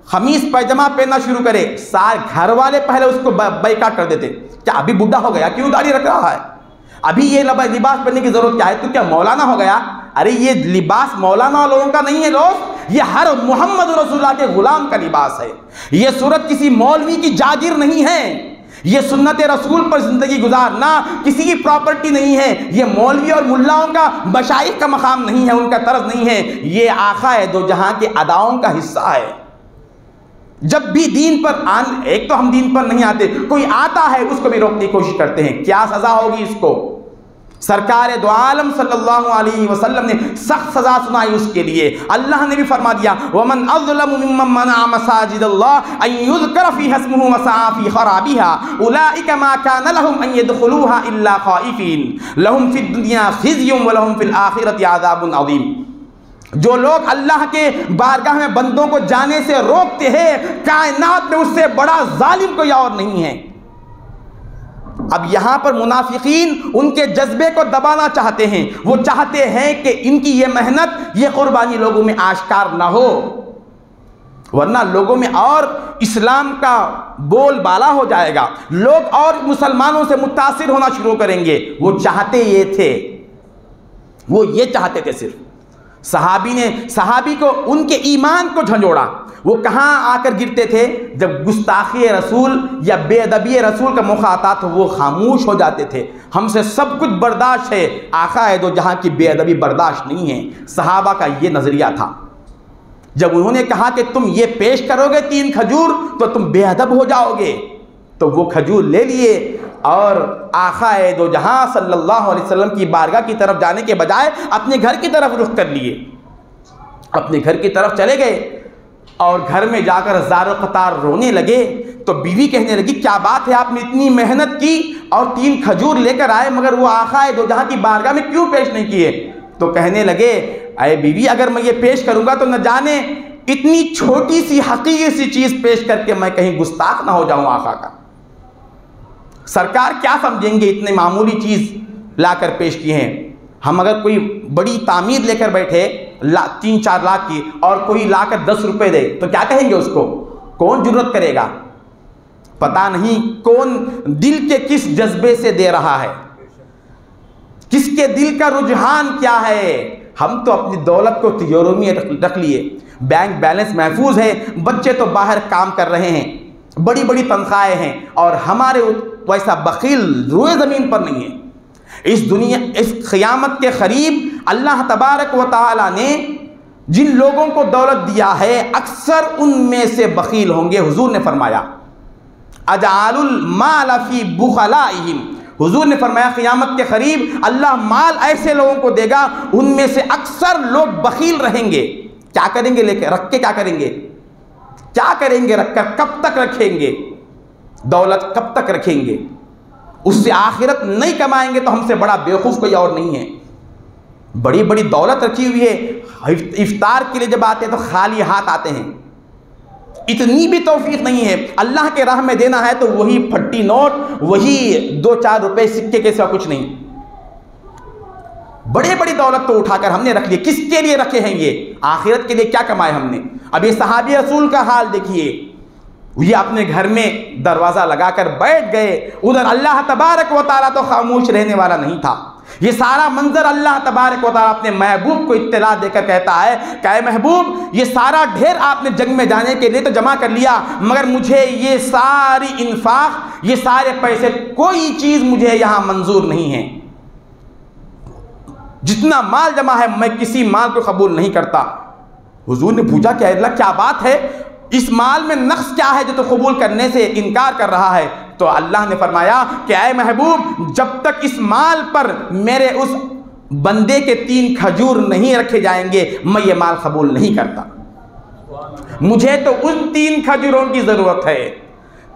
S1: खमीस पैजामा पहनना शुरू करे, सारे घर वाले पहले उसको बैकाट कर देते, क्या अभी बुढ़ा हो गया, क्यों दाढ़ी रख रहा है, अभी ये लिबास पहनने की जरूरत क्या है, तू क्या मौलाना हो गया? अरे ये लिबास मौलाना लोगों का नहीं है दोस्त, ये हर मोहम्मद रसूलुल्लाह के गुलाम का लिबास है। ये सूरत किसी मौलवी की जागीर नहीं है, ये सुन्नत रसूल पर जिंदगी गुजारना किसी की प्रॉपर्टी नहीं है, ये मौलवी और मुल्लाओं का बशाइख का मकाम नहीं है, उनका तर्ज नहीं है, ये आका है दो जहां के अदाओं का हिस्सा है। जब भी दीन पर एक तो हम दीन पर नहीं आते, कोई आता है उसको भी रोकने की कोशिश करते हैं, क्या सजा होगी इसको? सरकार दो आलम सल्लल्लाहु अलैहि वसल्लम ने सख्त सजा सुनाई उसके लिए। अल्लाह ने भी फरमा दिया, वमन अज़लमु मिम्मन मना मसाजिदल्लाह अन युज़करा फ़ीहा इस्मुहु व सआ फ़ी ख़राबिहा उलाइका मा कान लहुम अन यदख़ुलूहा इल्ला ख़ाइफ़ीन लहुम फ़िद दुनिया ख़िज़्युन व लहुम फ़िल आख़िरति अज़ाबुन अज़ीम। जो लोग अल्लाह के बारगाह में बंदों को जाने से रोकते हैं, कायनात में उससे बड़ा जालिम कोई और नहीं है। अब यहाँ पर मुनाफिकीन उनके जज्बे को दबाना चाहते हैं। वो चाहते हैं कि इनकी ये मेहनत, ये कुर्बानी लोगों में आश्कार ना हो, वरना लोगों में और इस्लाम का बोलबाला हो जाएगा, लोग और मुसलमानों से मुतासिर होना शुरू करेंगे। वो चाहते ये थे, वो ये चाहते थे। सिर्फ सहाबी को उनके ईमान को झंझोड़ा। वो कहाँ आकर गिरते थे? जब गुस्ताखी रसूल या बेअदबी रसूल का मौका आता तो वो खामोश हो जाते थे। हमसे सब कुछ बर्दाश्त है, आका है दो जहाँ की बेअदबी बर्दाश्त नहीं है। सहाबा का ये नज़रिया था। जब उन्होंने कहा कि तुम ये पेश करोगे 3 खजूर तो तुम बेअदब हो जाओगे, तो वो खजूर ले लिए और आका है दो जहाँ सल्लल्लाहु अलैहि वसल्लम की बारगाह की तरफ जाने के बजाय अपने घर की तरफ रुख कर लिए, अपने घर की तरफ चले गए और घर में जाकर ज़ारो क़तार रोने लगे। तो बीवी कहने लगी, क्या बात है, आपने इतनी मेहनत की और 3 खजूर लेकर आए, मगर वो आका है दो जहाँ की बारगाह में क्यों पेश नहीं किए? तो कहने लगे, अरे बीवी, अगर मैं ये पेश करूँगा तो न जाने इतनी छोटी सी हकीकी सी चीज़ पेश करके मैं कहीं गुस्ताख ना हो जाऊँ आका का। सरकार क्या समझेंगे इतने मामूली चीज़ लाकर पेश किए हैं। हम अगर कोई बड़ी तामीर लेकर बैठे 3-4 लाख की और कोई लाकर 10 रुपए दे तो क्या कहेंगे उसको? कौन जुर्रत करेगा? पता नहीं कौन दिल के किस जज्बे से दे रहा है, किसके दिल का रुझान क्या है। हम तो अपनी दौलत को तिजोरी में रख लिए, बैंक बैलेंस महफूज है, बच्चे तो बाहर काम कर रहे हैं, बड़ी बड़ी तनख्वाहें हैं और हमारे वैसा बखील रुए ज़मीन पर नहीं है। इस दुनिया, इस क़यामत के करीब अल्लाह तबारक व तआला ने जिन लोगों को दौलत दिया है अक्सर उनमें से बखील होंगे। हुजूर ने फरमाया, अजअलुल माल फी बुखलाइहिम, हुजूर ने फरमाया क़यामत के करीब अल्लाह माल ऐसे लोगों को देगा उनमें से अक्सर लोग बखील रहेंगे। क्या करेंगे लेकर? रख के क्या करेंगे? क्या करेंगे रखकर? कब तक रखेंगे? दौलत कब तक रखेंगे? उससे आखिरत नहीं कमाएंगे तो हमसे बड़ा बेवकूफ़ कोई और नहीं है। बड़ी बड़ी दौलत रखी हुई है, इफ्तार के लिए जब आते हैं तो खाली हाथ आते हैं। इतनी भी तौफीक नहीं है। अल्लाह के राह में देना है तो वही फट्टी नोट, वही 2-4 रुपए सिक्के के सिवा कुछ नहीं। बड़े बड़ी दौलत तो उठाकर हमने रख ली, किसके लिए रखे हैं ये? आखिरत के लिए क्या कमाए हमने? अब ये सहाबी रसूल का हाल देखिए, ये अपने घर में दरवाज़ा लगाकर बैठ गए। उधर अल्लाह तबारक व तआला तो खामोश रहने वाला नहीं था। ये सारा मंजर अल्लाह तबारक व तआला अपने महबूब को इत्तला देकर कहता है कि महबूब, ये सारा ढेर आपने जंग में जाने के लिए तो जमा कर लिया, मगर मुझे ये सारी इन्फाक, ये सारे पैसे, कोई चीज़ मुझे यहाँ मंजूर नहीं है। जितना माल जमा है मैं किसी माल को कबूल नहीं करता। हुजूर ने पूछा कि अल्लाह क्या बात है, इस माल में नक्स क्या है जो तो कबूल करने से इनकार कर रहा है? तो अल्लाह ने फरमाया कि ऐ महबूब, जब तक इस माल पर मेरे उस बंदे के 3 खजूर नहीं रखे जाएंगे मैं ये माल कबूल नहीं करता। मुझे तो उन 3 खजूरों की ज़रूरत है।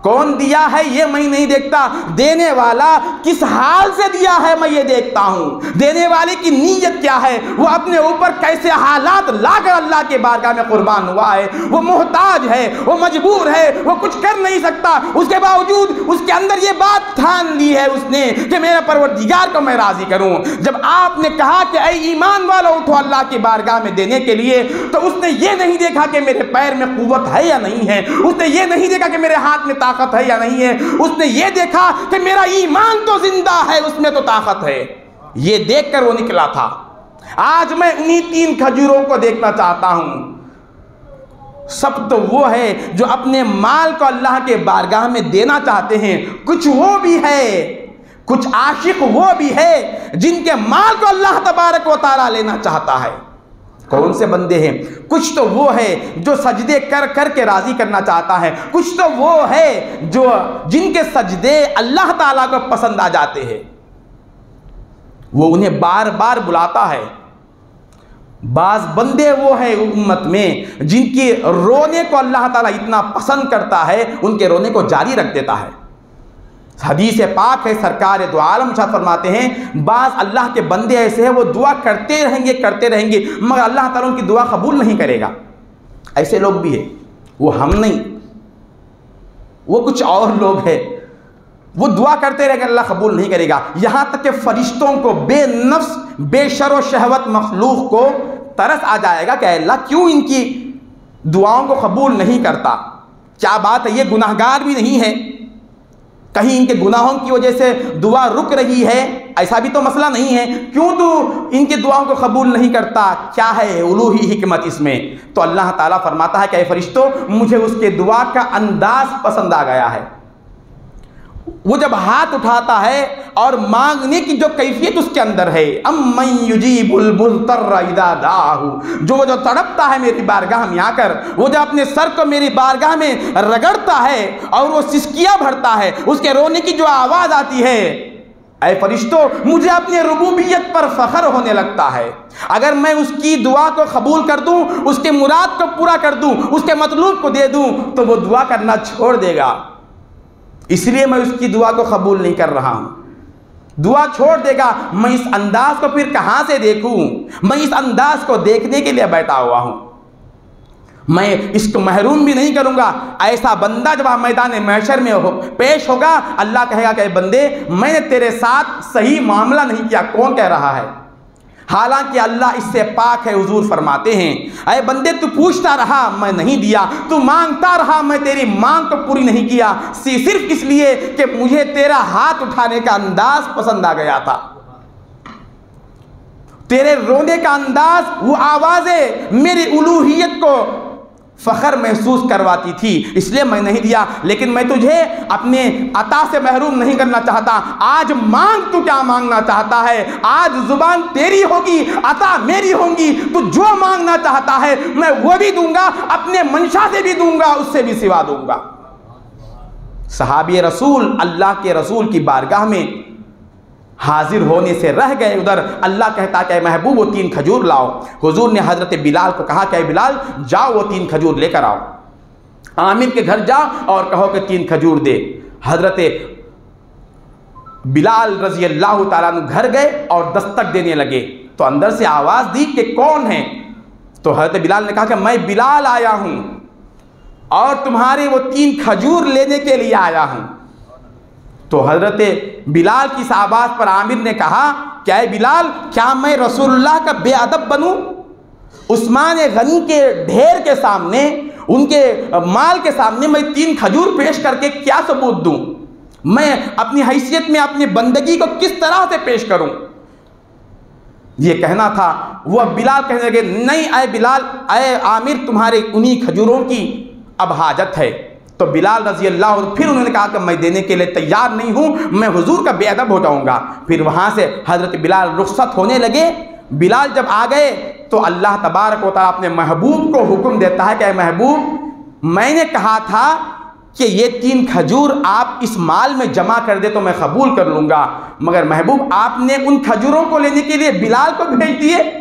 S1: कौन दिया है ये मैं नहीं देखता, देने वाला किस हाल से दिया है मैं ये देखता हूँ। देने वाले की नीयत क्या है, वो अपने ऊपर कैसे हालात लाकर अल्लाह के बारगाह में कुर्बान हुआ है। वो मोहताज है, वो मजबूर है, वो कुछ कर नहीं सकता, उसके बावजूद उसके अंदर ये बात ठान ली है उसने कि मेरे परवरदिगार को मैं राज़ी करूँ। जब आपने कहा कि ऐ ईमान वालों उठो अल्लाह की बारगाह में देने के लिए, तो उसने ये नहीं देखा कि मेरे पैर में कुव्वत है या नहीं है, उसने ये नहीं देखा कि मेरे हाथ में ताकत है या नहीं है, उसने ये देखा कि मेरा ईमान तो जिंदा है, उसमें तो ताकत है। ये देखकर वो निकला था। आज मैं उन्हीं 3 खजूरों को देखना चाहता हूं। सब तो वो है जो अपने माल को अल्लाह के बारगाह में देना चाहते हैं। कुछ वो भी है, कुछ आशिक वो भी है जिनके माल को अल्लाह तबारक व तआला लेना चाहता है। कौन से बंदे हैं? कुछ तो वो है जो सजदे कर कर के राजी करना चाहता है, कुछ तो वो है जो जिनके सजदे अल्लाह ताला को पसंद आ जाते हैं। वो उन्हें बार बार बुलाता है। बाज बंदे वो है उम्मत में जिनकी रोने को अल्लाह ताला इतना पसंद करता है, उनके रोने को जारी रख देता है। हदीस पाक है, सरकार दो आलम शाह फरमाते हैं, बाज अल्लाह के बंदे ऐसे हैं वो दुआ करते रहेंगे मगर अल्लाह ताला उनकी दुआ कबूल नहीं करेगा। ऐसे लोग भी है, वो हम नहीं, वो कुछ और लोग हैं, वो दुआ करते रहेंगे, अल्लाह कबूल नहीं करेगा। यहाँ तक कि फरिश्तों को, बेनफ्स बेशर व शहवत मखलूक को तरस आ जाएगा कि अल्लाह क्यों इनकी दुआओं को कबूल नहीं करता। क्या बात है, ये गुनाहगार भी नहीं है, कहीं इनके गुनाहों की वजह से दुआ रुक रही है, ऐसा भी तो मसला नहीं है, क्यों तू इनकी दुआओं को कबूल नहीं करता, क्या है उलूही हिकमत इसमें। तो अल्लाह ताला फरमाता है कि ऐ फरिश्तों, मुझे उसके दुआ का अंदाज पसंद आ गया है। वो जब हाथ उठाता है और मांगने की जो कैफियत उसके अंदर है, अम्मन युजीबुल मुज़्तर्रा इज़ा दाहू, जो तड़पता है मेरी बारगाह में आकर, वो जब अपने सर को मेरी बारगाह में रगड़ता है और वो सिसकियां भरता है, उसके रोने की जो आवाज़ आती है, ऐ फरिश्तों मुझे अपने रुबूबियत पर फख्र होने लगता है। अगर मैं उसकी दुआ को कबूल कर दूं, उसके मुराद को पूरा कर दूं, उसके मतलूब को दे दूं, तो वो दुआ करना छोड़ देगा। इसलिए मैं उसकी दुआ को कबूल नहीं कर रहा हूं, दुआ छोड़ देगा। मैं इस अंदाज को फिर कहां से देखूं, मैं इस अंदाज को देखने के लिए बैठा हुआ हूं, मैं इसको महरूम भी नहीं करूंगा। ऐसा बंदा जब मैदान महशर में पेश होगा, अल्लाह कहेगा कि बंदे मैंने तेरे साथ सही मामला नहीं किया। कौन कह रहा है? हालांकि अल्लाह इससे पाक है। हुजूर फरमाते हैं, अरे बंदे तू पूछता रहा मैं नहीं दिया, तू मांगता रहा मैं तेरी मांग को पूरी नहीं किया, सिर्फ इसलिए कि मुझे तेरा हाथ उठाने का अंदाज पसंद आ गया था, तेरे रोने का अंदाज, वो आवाजें मेरी उलूहियत को फख्र महसूस करवाती थी, इसलिए मैं नहीं दिया। लेकिन मैं तुझे अपने अता से महरूम नहीं करना चाहता। आज मांग, तू क्या मांगना चाहता है? आज जुबान तेरी होगी, अता मेरी होंगी। तू जो मांगना चाहता है मैं वो भी दूंगा, अपने मंशा से भी दूंगा, उससे भी सिवा दूंगा। सहाबी रसूल अल्लाह के रसूल की बारगाह में हाजिर होने से रह गए। उधर अल्लाह कहता कि महबूब वो 3 खजूर लाओ। हुजूर ने हजरत बिलाल को कहा कि बिलाल जाओ वो 3 खजूर लेकर आओ, आमिर के घर जाओ और कहो कि 3 खजूर दे। हजरत बिलाल रजी अल्लाह ताला अन्हु घर गए और दस्तक देने लगे, तो अंदर से आवाज दी कि कौन है? तो हजरत बिलाल ने कहा कि मैं बिलाल आया हूं और तुम्हारे वो 3 खजूर लेने के लिए आया हूं। तो हजरत बिलाल की आवाज पर आमिर ने कहा, क्या है बिलाल, क्या मैं रसूलुल्लाह का बेअदब बनूं? उस्मान गनी के ढेर के सामने, उनके माल के सामने मैं 3 खजूर पेश करके क्या सबूत दूं? मैं अपनी हैसियत में अपनी बंदगी को किस तरह से पेश करूं? ये कहना था। वो बिलाल कहने लगे, नहीं आए बिलाल, आए आमिर, तुम्हारे उन्हीं खजूरों की अब हाजत है। तो बिलाल रजी अल्लाह, फिर उन्होंने कहा कि मैं देने के लिए तैयार नहीं हूं, मैं हुजूर का बेअदब हो जाऊंगा। फिर वहां से हजरत बिलाल रुखसत होने लगे। बिलाल जब आ गए तो अल्लाह तबारक व तआला अपने महबूब को हुक्म देता है कि महबूब, मैंने कहा था कि ये 3 खजूर आप इस माल में जमा कर दे तो मैं कबूल कर लूंगा, मगर महबूब आपने उन खजूरों को लेने के लिए बिलाल को भेज दिए।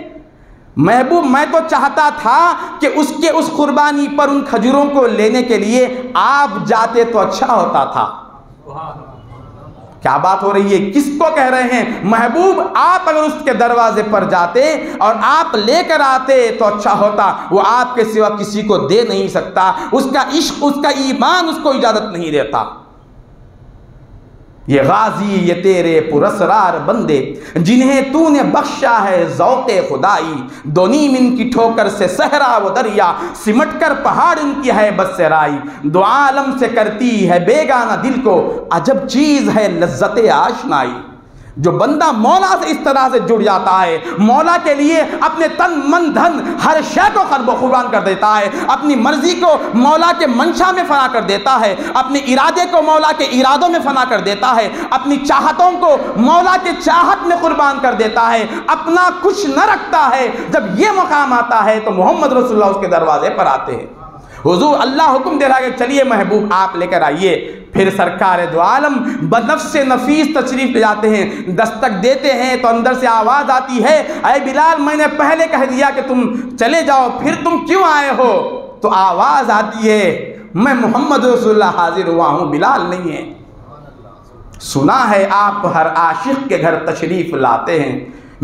S1: महबूब, मैं तो चाहता था कि उसके उस कुर्बानी पर उन खजूरों को लेने के लिए आप जाते तो अच्छा होता था। क्या बात हो रही है? किसको कह रहे हैं? महबूब, आप अगर उसके दरवाजे पर जाते और आप लेकर आते तो अच्छा होता। वो आपके सिवा किसी को दे नहीं सकता, उसका इश्क, उसका ईमान उसको इजाजत नहीं देता। ये गाजी, ये तेरे पुरस्रार बंदे जिन्हें तूने बख्शा है ज़ौक़े खुदाई, दो नीम इनकी ठोकर से सहरा वो दरिया, सिमट कर पहाड़ इनकी है बसराई, दो आलम से करती है बेगाना दिल को, अजब चीज़ है लज्जते आशनाई। जो बंदा मौला से इस तरह से जुड़ जाता है, मौला के लिए अपने तन मन धन हर शय को क़र्ब कुर्बान कर देता है, अपनी मर्जी को मौला के मंशा में फना कर देता है, अपने इरादे को मौला के इरादों में फना कर देता है, अपनी चाहतों को मौला के चाहत में कुर्बान कर देता है, अपना कुछ न रखता है। जब ये मकाम आता है तो मोहम्मद रसूलुल्लाह उसके दरवाजे पर आते हैं। हुजूर अल्लाह हुक्म दे रहा है, चलिए महबूब आप लेकर आइए। फिर सरकार दो आलम बनफ्स नफीस तशरीफ ले जाते हैं, दस्तक देते हैं तो अंदर से आवाज़ आती है, अरे बिलाल मैंने पहले कह दिया कि तुम चले जाओ, फिर तुम क्यों आए हो? तो आवाज़ आती है, मैं मोहम्मद रसूलुल्लाह हाजिर हुआ हूँ, बिलाल नहीं है। सुना है आप हर आशिक के घर तशरीफ़ लाते हैं,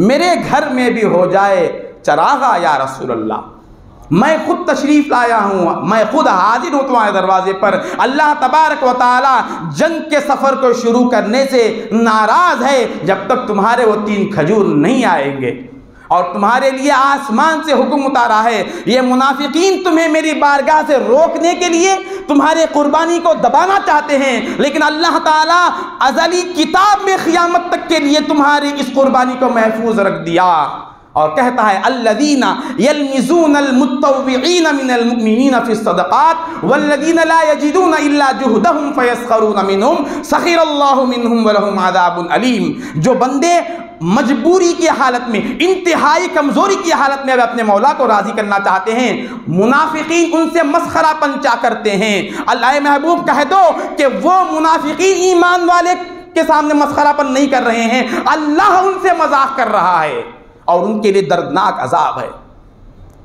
S1: मेरे घर में भी हो जाए चरागा या रसूलल्लाह, मैं खुद तशरीफ़ लाया हूँ, मैं खुद हाजिर हूँ तुम्हारे दरवाजे पर। अल्लाह तबारक व तआला जंग के सफ़र को शुरू करने से नाराज़ है जब तक तुम्हारे वो 3 खजूर नहीं आएंगे, और तुम्हारे लिए आसमान से हुक्म उतारा है। ये मुनाफिकीन तुम्हें मेरी बारगाह से रोकने के लिए तुम्हारे कुर्बानी को दबाना चाहते हैं, लेकिन अल्लाह ताला अज़ली किताब में क़यामत तक के लिए तुम्हारी इस कुर्बानी को महफूज रख दिया। और कहता है अल्लज़ीना यल्मिज़ूनल मुत्तव्विईना मिनल मुमिनीना फ़िस सदक़ात वल्लज़ीना ला यजिदूना इल्ला जुहदहुम फ़यस्ख़रूना मिनहुम सख़िरल्लाहु मिनहुम व लहुम अज़ाबुन अलीम। जो बंदे मजबूरी की हालत में, इंतहाई कमज़ोरी की हालत में अपने मौला को राज़ी करना चाहते हैं, मुनाफिकीन उनसे मस्खरापन चा करते हैं। अल्लाह महबूब कह दो कि वो मुनाफिकीन ईमान वाले के सामने मस्खरापन नहीं कर रहे हैं, अल्लाह उनसे मजाक कर रहा है और उनके लिए दर्दनाक अजाब है।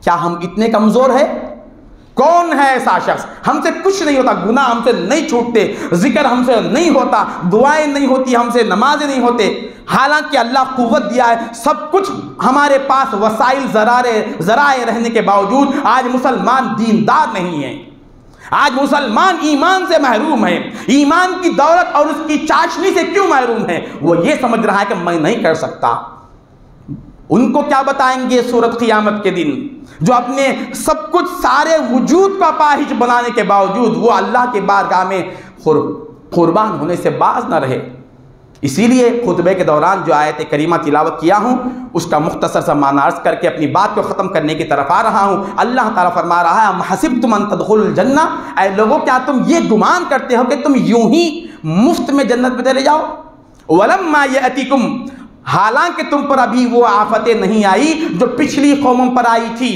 S1: क्या हम इतने कमज़ोर हैं? कौन है ऐसा शख्स? हमसे कुछ नहीं होता, गुनाह हमसे नहीं छूटते, जिक्र हमसे नहीं होता, दुआएं नहीं होती, हमसे नमाजें नहीं होते, हालांकि अल्लाह कुव्वत दिया है, सब कुछ हमारे पास वसाइल ज़राए रहने के बावजूद आज मुसलमान दीनदार नहीं है। आज मुसलमान ईमान से महरूम है। ईमान की दौलत और उसकी चाशनी से क्यों महरूम है? वो ये समझ रहा है कि मैं नहीं कर सकता। उनको क्या बताएंगे सूरत क़ियामत के दिन, जो अपने सब कुछ सारे वजूद का पाहिज बनाने के बावजूद वो अल्लाह के बारगाह में कुर्बान होने से बाज न रहे। इसीलिए खुतबे के दौरान जो आयत करीमा तिलावत किया हूँ उसका मुख्तसर सा माना अर्ज़ करके अपनी बात को ख़त्म करने की तरफ आ रहा हूँ। अल्लाह ताला फरमा रहा है, हसिब्तुम अन तदखुलुल जन्ना, ऐ लोगों क्या तुम ये गुमान करते हो कि तुम यूं ही मुफ्त में जन्नत में चले जाओ? वलम्मा यअतिकुम, हालांकि तुम पर अभी वो आफतें नहीं आई जो पिछली कौमों पर आई थी।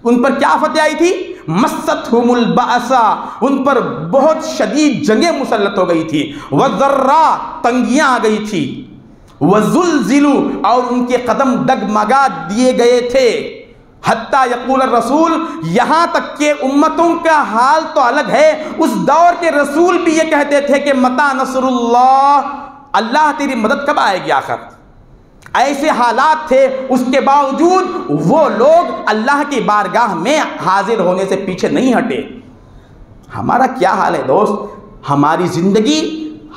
S1: उन पर क्या आफतें आई थी? मस्सतहुमुल बासा, उन पर बहुत शदीद जंगें मुसल्लत हो गई थी, वज़र्रा, तंगियां आ गई थी, वज़ुल्ज़िलू, और उनके कदम डगमगा दिए गए थे, हत्ता यक़ूल रसूल, यहाँ तक के उम्मतों का हाल तो अलग है, उस दौर के रसूल भी ये कहते थे कि मता नसरुल्लाह, अल्लाह तेरी मदद कब आएगी आखिर। ऐसे हालात थे, उसके बावजूद वो लोग अल्लाह की बारगाह में हाजिर होने से पीछे नहीं हटे। हमारा क्या हाल है दोस्त? हमारी ज़िंदगी,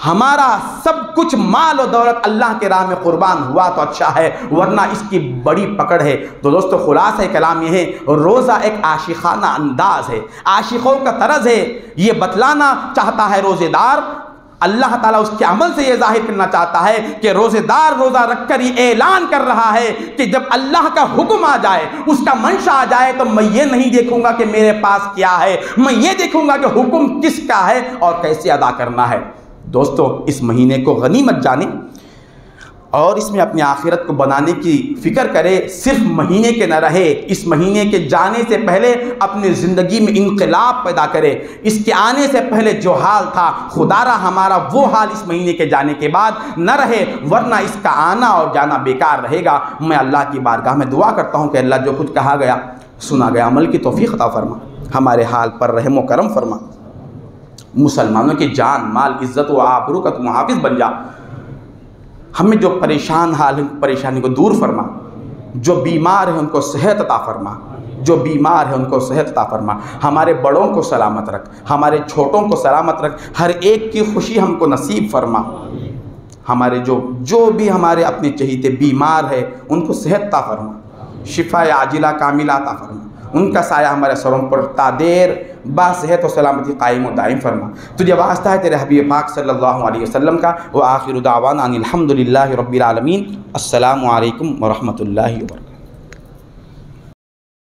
S1: हमारा सब कुछ माल और दौलत अल्लाह के राह में कुर्बान हुआ तो अच्छा है, वरना इसकी बड़ी पकड़ है। तो दोस्तों खुलासा कलाम यह है, रोज़ा एक आशिकाना अंदाज है, आशिकों का तर्ज है। ये बतलाना चाहता है रोज़ेदार, अल्लाह ताला उसके अमल से ये जाहिर करना चाहता है कि रोज़ेदार रोज़ा रखकर ये ऐलान कर रहा है कि जब अल्लाह का हुक्म आ जाए, उसका मंशा आ जाए, तो मैं ये नहीं देखूंगा कि मेरे पास क्या है, मैं ये देखूंगा कि हुक्म किसका है और कैसे अदा करना है। दोस्तों इस महीने को गनीमत जाने और इसमें अपनी आखिरत को बनाने की फ़िक्र करे। सिर्फ महीने के न रहे, इस महीने के जाने से पहले अपनी ज़िंदगी में इनकलाब पैदा करे। इसके आने से पहले जो हाल था, खुदारा हमारा वो हाल इस महीने के जाने के बाद न रहे, वरना इसका आना और जाना बेकार रहेगा। मैं अल्लाह की बारगाह में दुआ करता हूँ कि अल्लाह जो कुछ कहा गया सुना गया अमल की तौफीक अता फरमा, हमारे हाल पर रहम व करम फरमा, मुसलमानों की जान माल इज़्ज़त व आबरू का तुम हाफिज़ बन जा। हमें जो परेशान हाल है परेशानी को दूर फरमा, जो बीमार है उनको सेहत अता फरमा, जो बीमार है उनको सेहत अता फरमा, हमारे बड़ों को सलामत रख, हमारे छोटों को सलामत रख, हर एक की खुशी हमको नसीब फरमा। हमारे जो भी हमारे अपने चहीते बीमार है उनको सेहत अता फरमा, शिफा आजिला कामिला अता फरमा, उनका साया हमारे सरों पर तादेर बासेहत और सलामती कायम व दायम फरमा। तुझे वास्ता है तेरे हबीब पाक सल्लल्लाहु अलैहि वसल्लम का। व आखिरु दावाना अनिल हम्दुलिल्लाहि रब्बिल आलमीन। अस्सलामु अलैकुम व रहमतुल्लाहि व बरकातुहू।